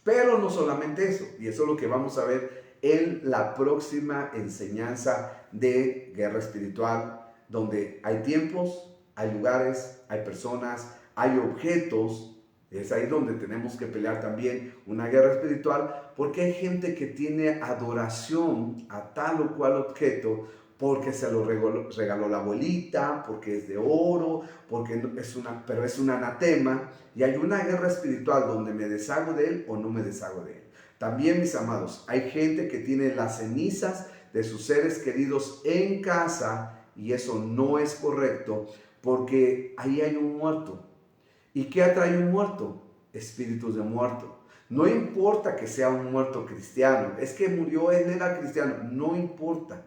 Pero no solamente eso, y eso es lo que vamos a ver en la próxima enseñanza de guerra espiritual, donde hay tiempos, hay lugares, hay personas, hay objetos. Es ahí donde tenemos que pelear también una guerra espiritual, porque hay gente que tiene adoración a tal o cual objeto, porque se lo regaló la abuelita, porque es de oro, pero es un anatema, y hay una guerra espiritual donde me deshago de él o no me deshago de él. También, mis amados, hay gente que tiene las cenizas de sus seres queridos en casa, y eso no es correcto, porque ahí hay un muerto. ¿Y qué atrae un muerto? Espíritus de muerto. No importa que sea un muerto cristiano, es que murió, él era cristiano, no importa,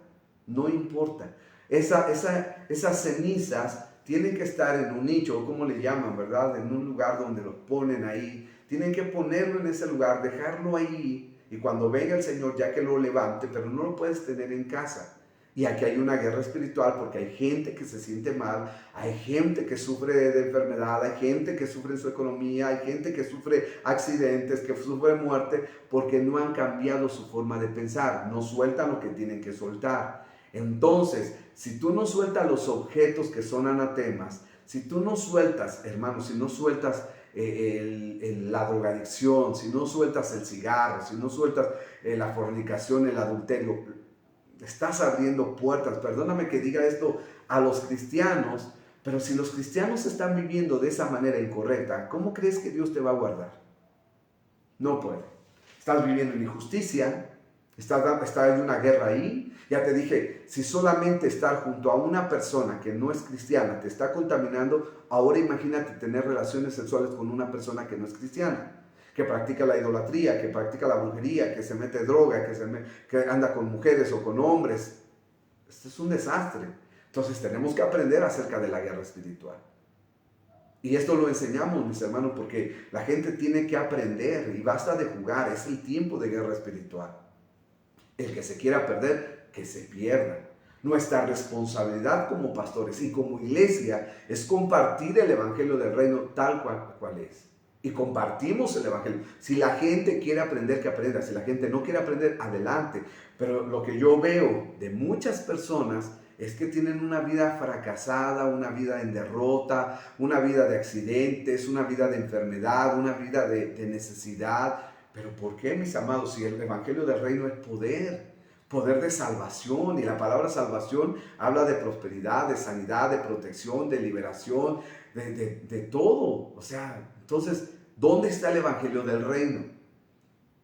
no importa. Esas cenizas tienen que estar en un nicho, o como le llaman, ¿verdad? En un lugar donde los ponen ahí. Tienen que ponerlo en ese lugar, dejarlo ahí, y cuando venga el Señor ya que lo levante, pero no lo puedes tener en casa. Y aquí hay una guerra espiritual porque hay gente que se siente mal, hay gente que sufre de enfermedad, hay gente que sufre en su economía, hay gente que sufre accidentes, que sufre muerte, porque no han cambiado su forma de pensar, no sueltan lo que tienen que soltar. Entonces, si tú no sueltas los objetos que son anatemas, si tú no sueltas, hermanos, si no sueltas la drogadicción, si no sueltas el cigarro, si no sueltas la fornicación, el adulterio, estás abriendo puertas. Perdóname que diga esto a los cristianos, pero si los cristianos están viviendo de esa manera incorrecta, ¿cómo crees que Dios te va a guardar? No puede. Estás viviendo en injusticia, está en una guerra ahí. Ya te dije, si solamente estar junto a una persona que no es cristiana te está contaminando, ahora imagínate tener relaciones sexuales con una persona que no es cristiana, que practica la idolatría, que practica la brujería, que se mete droga, que anda con mujeres o con hombres. Esto es un desastre. Entonces tenemos que aprender acerca de la guerra espiritual. Y esto lo enseñamos, mis hermanos, porque la gente tiene que aprender y basta de jugar. Es el tiempo de guerra espiritual. El que se quiera perder, que se pierda. Nuestra responsabilidad como pastores y como iglesia es compartir el evangelio del reino tal cual es. Y compartimos el evangelio. Si la gente quiere aprender, que aprenda. Si la gente no quiere aprender, adelante. Pero lo que yo veo de muchas personas es que tienen una vida fracasada, una vida en derrota, una vida de accidentes, una vida de enfermedad, una vida de necesidad. Pero ¿por qué, mis amados? Si el evangelio del reino es poder de salvación, y la palabra salvación habla de prosperidad, de sanidad, de protección, de liberación, de todo. O sea, entonces, ¿dónde está el evangelio del reino?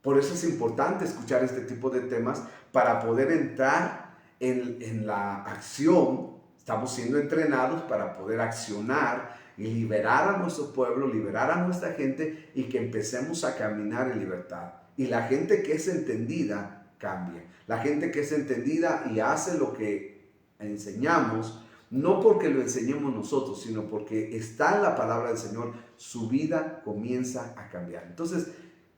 Por eso es importante escuchar este tipo de temas para poder entrar en la acción. Estamos siendo entrenados para poder accionar y liberar a nuestro pueblo, liberar a nuestra gente, y que empecemos a caminar en libertad. Y la gente que es entendida cambia. La gente que es entendida y hace lo que enseñamos, no porque lo enseñemos nosotros, sino porque está en la palabra del Señor, su vida comienza a cambiar. Entonces,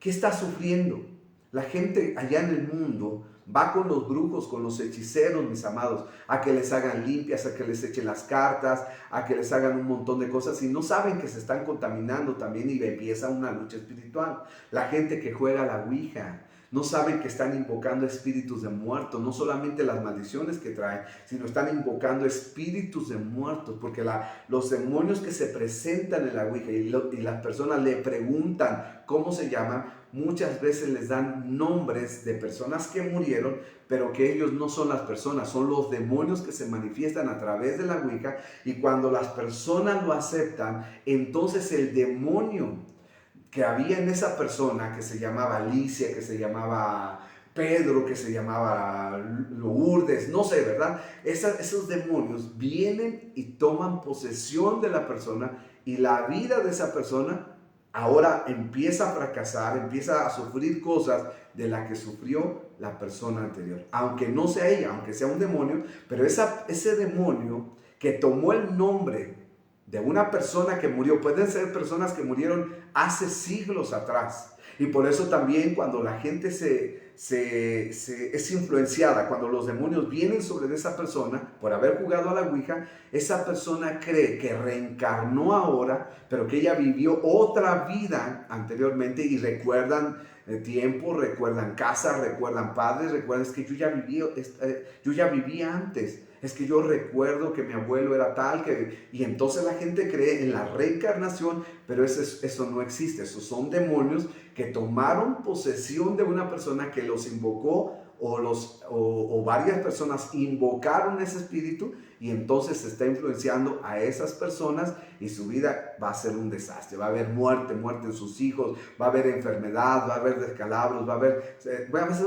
¿qué está sufriendo? La gente allá en el mundo va con los brujos, con los hechiceros, mis amados, a que les hagan limpias, a que les echen las cartas, a que les hagan un montón de cosas, y no saben que se están contaminando también, y empieza una lucha espiritual. La gente que juega a la ouija, No saben que están invocando espíritus de muertos, no solamente las maldiciones que traen, sino están invocando espíritus de muertos, porque los demonios que se presentan en la Ouija y las personas le preguntan cómo se llaman, muchas veces les dan nombres de personas que murieron, pero que ellos no son las personas, son los demonios que se manifiestan a través de la Ouija, y cuando las personas lo aceptan, entonces el demonio que había en esa persona, que se llamaba Alicia, que se llamaba Pedro, que se llamaba Lourdes, no sé, ¿verdad? Esos demonios vienen y toman posesión de la persona, y la vida de esa persona ahora empieza a fracasar, empieza a sufrir cosas de las que sufrió la persona anterior. Aunque no sea ella, aunque sea un demonio, pero ese demonio que tomó el nombre de una persona que murió, pueden ser personas que murieron hace siglos atrás. Y por eso también cuando la gente es influenciada, cuando los demonios vienen sobre esa persona por haber jugado a la Ouija, esa persona cree que reencarnó ahora, pero que ella vivió otra vida anteriormente, y recuerdan tiempo, recuerdan casa, recuerdan padres, recuerdan, es que yo ya vivía antes. Es que yo recuerdo que mi abuelo era tal, y entonces la gente cree en la reencarnación, pero eso no existe. Esos son demonios que tomaron posesión de una persona que los invocó, o varias personas invocaron ese espíritu, y entonces se está influenciando a esas personas, y su vida va a ser un desastre. Va a haber muerte en sus hijos, va a haber enfermedad, va a haber descalabros, va a haber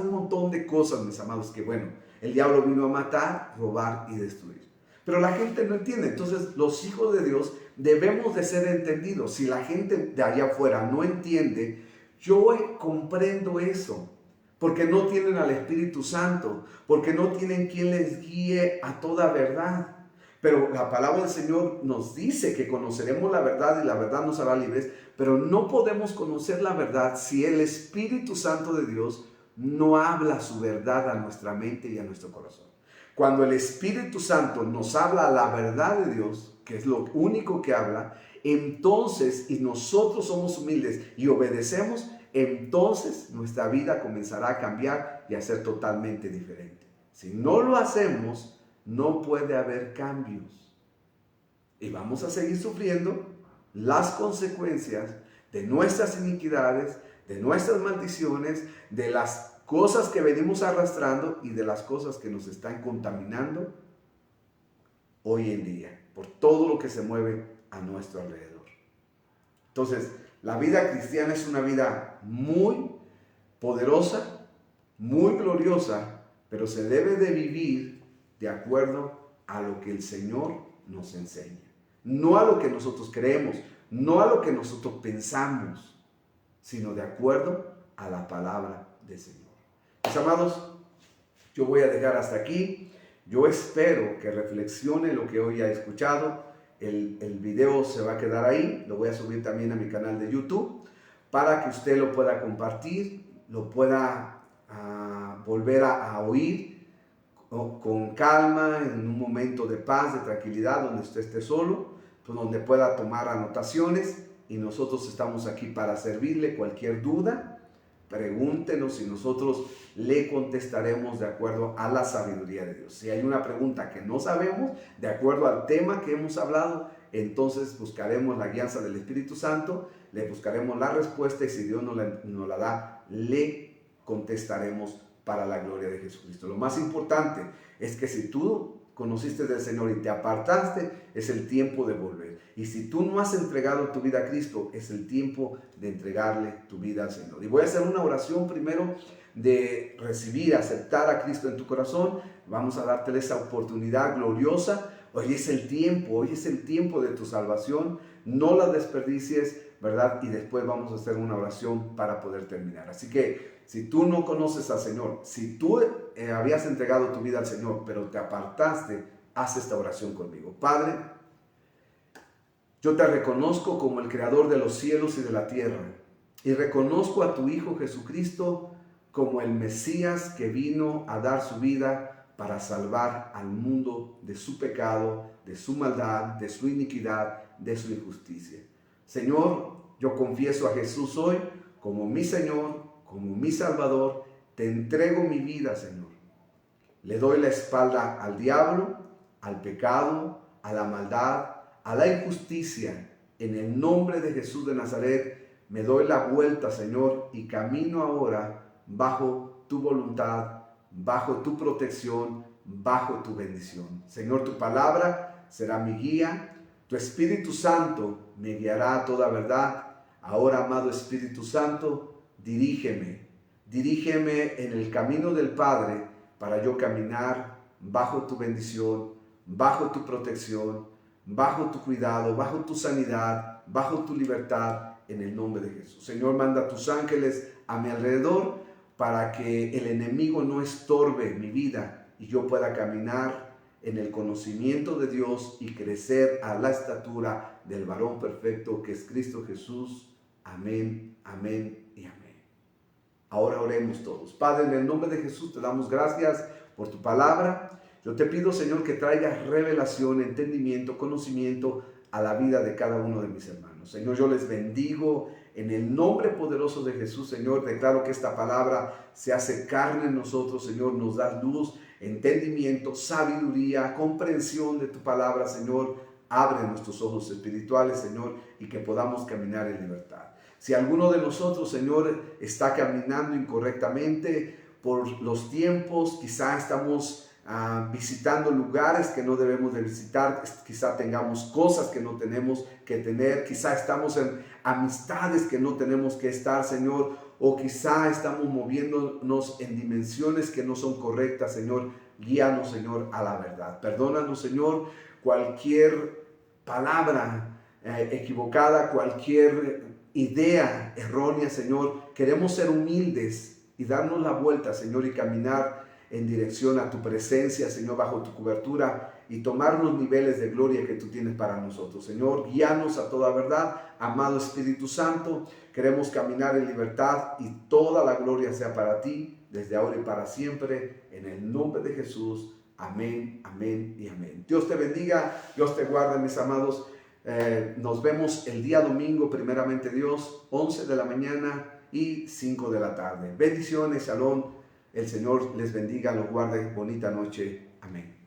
un montón de cosas, mis amados, que bueno, el diablo vino a matar, robar y destruir. Pero la gente no entiende. Entonces los hijos de Dios debemos de ser entendidos. Si la gente de allá afuera no entiende, yo comprendo eso. Porque no tienen al Espíritu Santo, porque no tienen quien les guíe a toda verdad. Pero la palabra del Señor nos dice que conoceremos la verdad y la verdad nos hará libres, pero no podemos conocer la verdad si el Espíritu Santo de Dios no habla su verdad a nuestra mente y a nuestro corazón. Cuando el Espíritu Santo nos habla la verdad de Dios, que es lo único que habla, entonces, y nosotros somos humildes y obedecemos, entonces nuestra vida comenzará a cambiar y a ser totalmente diferente. Si no lo hacemos, no puede haber cambios. Y vamos a seguir sufriendo las consecuencias de nuestras iniquidades, de nuestras maldiciones, de las cosas que venimos arrastrando y de las cosas que nos están contaminando hoy en día, por todo lo que se mueve a nuestro alrededor. Entonces, la vida cristiana es una vida muy poderosa, muy gloriosa, pero se debe de vivir de acuerdo a lo que el Señor nos enseña. No a lo que nosotros creemos, no a lo que nosotros pensamos, sino de acuerdo a la palabra del Señor. Mis amados, yo voy a dejar hasta aquí. Yo espero que reflexione lo que hoy ha escuchado. El video se va a quedar ahí, lo voy a subir también a mi canal de YouTube para que usted lo pueda compartir, lo pueda volver a oír con calma, en un momento de paz, de tranquilidad, donde usted esté solo, pues donde pueda tomar anotaciones, y nosotros estamos aquí para servirle. Cualquier duda, pregúntenos y nosotros le contestaremos de acuerdo a la sabiduría de Dios. Si hay una pregunta que no sabemos, de acuerdo al tema que hemos hablado, entonces buscaremos la guianza del Espíritu Santo, le buscaremos la respuesta, y si Dios nos la da, le contestaremos para la gloria de Jesucristo. Lo más importante es que si tú conociste del Señor y te apartaste, es el tiempo de volver. Y si tú no has entregado tu vida a Cristo, es el tiempo de entregarle tu vida al Señor. Y voy a hacer una oración primero de recibir, aceptar a Cristo en tu corazón. Vamos a darte esa oportunidad gloriosa. Hoy es el tiempo de tu salvación. No la desperdicies, ¿verdad? Y después vamos a hacer una oración para poder terminar. Así que si tú no conoces al Señor, si tú habías entregado tu vida al Señor, pero te apartaste, haz esta oración conmigo. Padre, yo te reconozco como el creador de los cielos y de la tierra, y reconozco a tu Hijo Jesucristo como el Mesías que vino a dar su vida para salvar al mundo de su pecado, de su maldad, de su iniquidad, de su injusticia. Señor, yo confieso a Jesús hoy como mi Señor, como mi Salvador, te entrego mi vida, Señor. Le doy la espalda al diablo, al pecado, a la maldad, a la injusticia. En el nombre de Jesús de Nazaret, me doy la vuelta, Señor, y camino ahora bajo tu voluntad, bajo tu protección, bajo tu bendición. Señor, tu palabra será mi guía. Tu Espíritu Santo me guiará a toda verdad. Ahora, amado Espíritu Santo, dirígeme en el camino del Padre para yo caminar bajo tu bendición, bajo tu protección, bajo tu cuidado, bajo tu sanidad, bajo tu libertad, en el nombre de Jesús. Señor, manda a tus ángeles a mi alrededor para que el enemigo no estorbe mi vida y yo pueda caminar en el conocimiento de Dios y crecer a la estatura del varón perfecto que es Cristo Jesús. Amén, amén y amén. Ahora oremos todos. Padre, en el nombre de Jesús te damos gracias por tu palabra. Yo te pido, Señor, que traigas revelación, entendimiento, conocimiento a la vida de cada uno de mis hermanos. Señor, yo les bendigo en el nombre poderoso de Jesús. Señor, declaro que esta palabra se hace carne en nosotros. Señor, nos da luz, entendimiento, sabiduría, comprensión de tu palabra. Señor, abre nuestros ojos espirituales, Señor, y que podamos caminar en libertad. Si alguno de nosotros, Señor, está caminando incorrectamente por los tiempos, quizá estamos visitando lugares que no debemos de visitar, quizá tengamos cosas que no tenemos que tener, quizá estamos en amistades que no tenemos que estar, Señor, o quizá estamos moviéndonos en dimensiones que no son correctas, Señor. Guíanos, Señor, a la verdad. Perdónanos, Señor, cualquier palabra equivocada, cualquier idea errónea, Señor. Queremos ser humildes y darnos la vuelta, Señor, y caminar en dirección a tu presencia, Señor, bajo tu cobertura y tomar los niveles de gloria que tú tienes para nosotros. Señor, guíanos a toda verdad. Amado Espíritu Santo, queremos caminar en libertad y toda la gloria sea para ti, desde ahora y para siempre, en el nombre de Jesús. Amén, amén y amén. Dios te bendiga, Dios te guarde, mis amados. Nos vemos el día domingo, primeramente Dios, 11 de la mañana y 5 de la tarde. Bendiciones, shalom. El Señor les bendiga, los guarde. Bonita noche. Amén.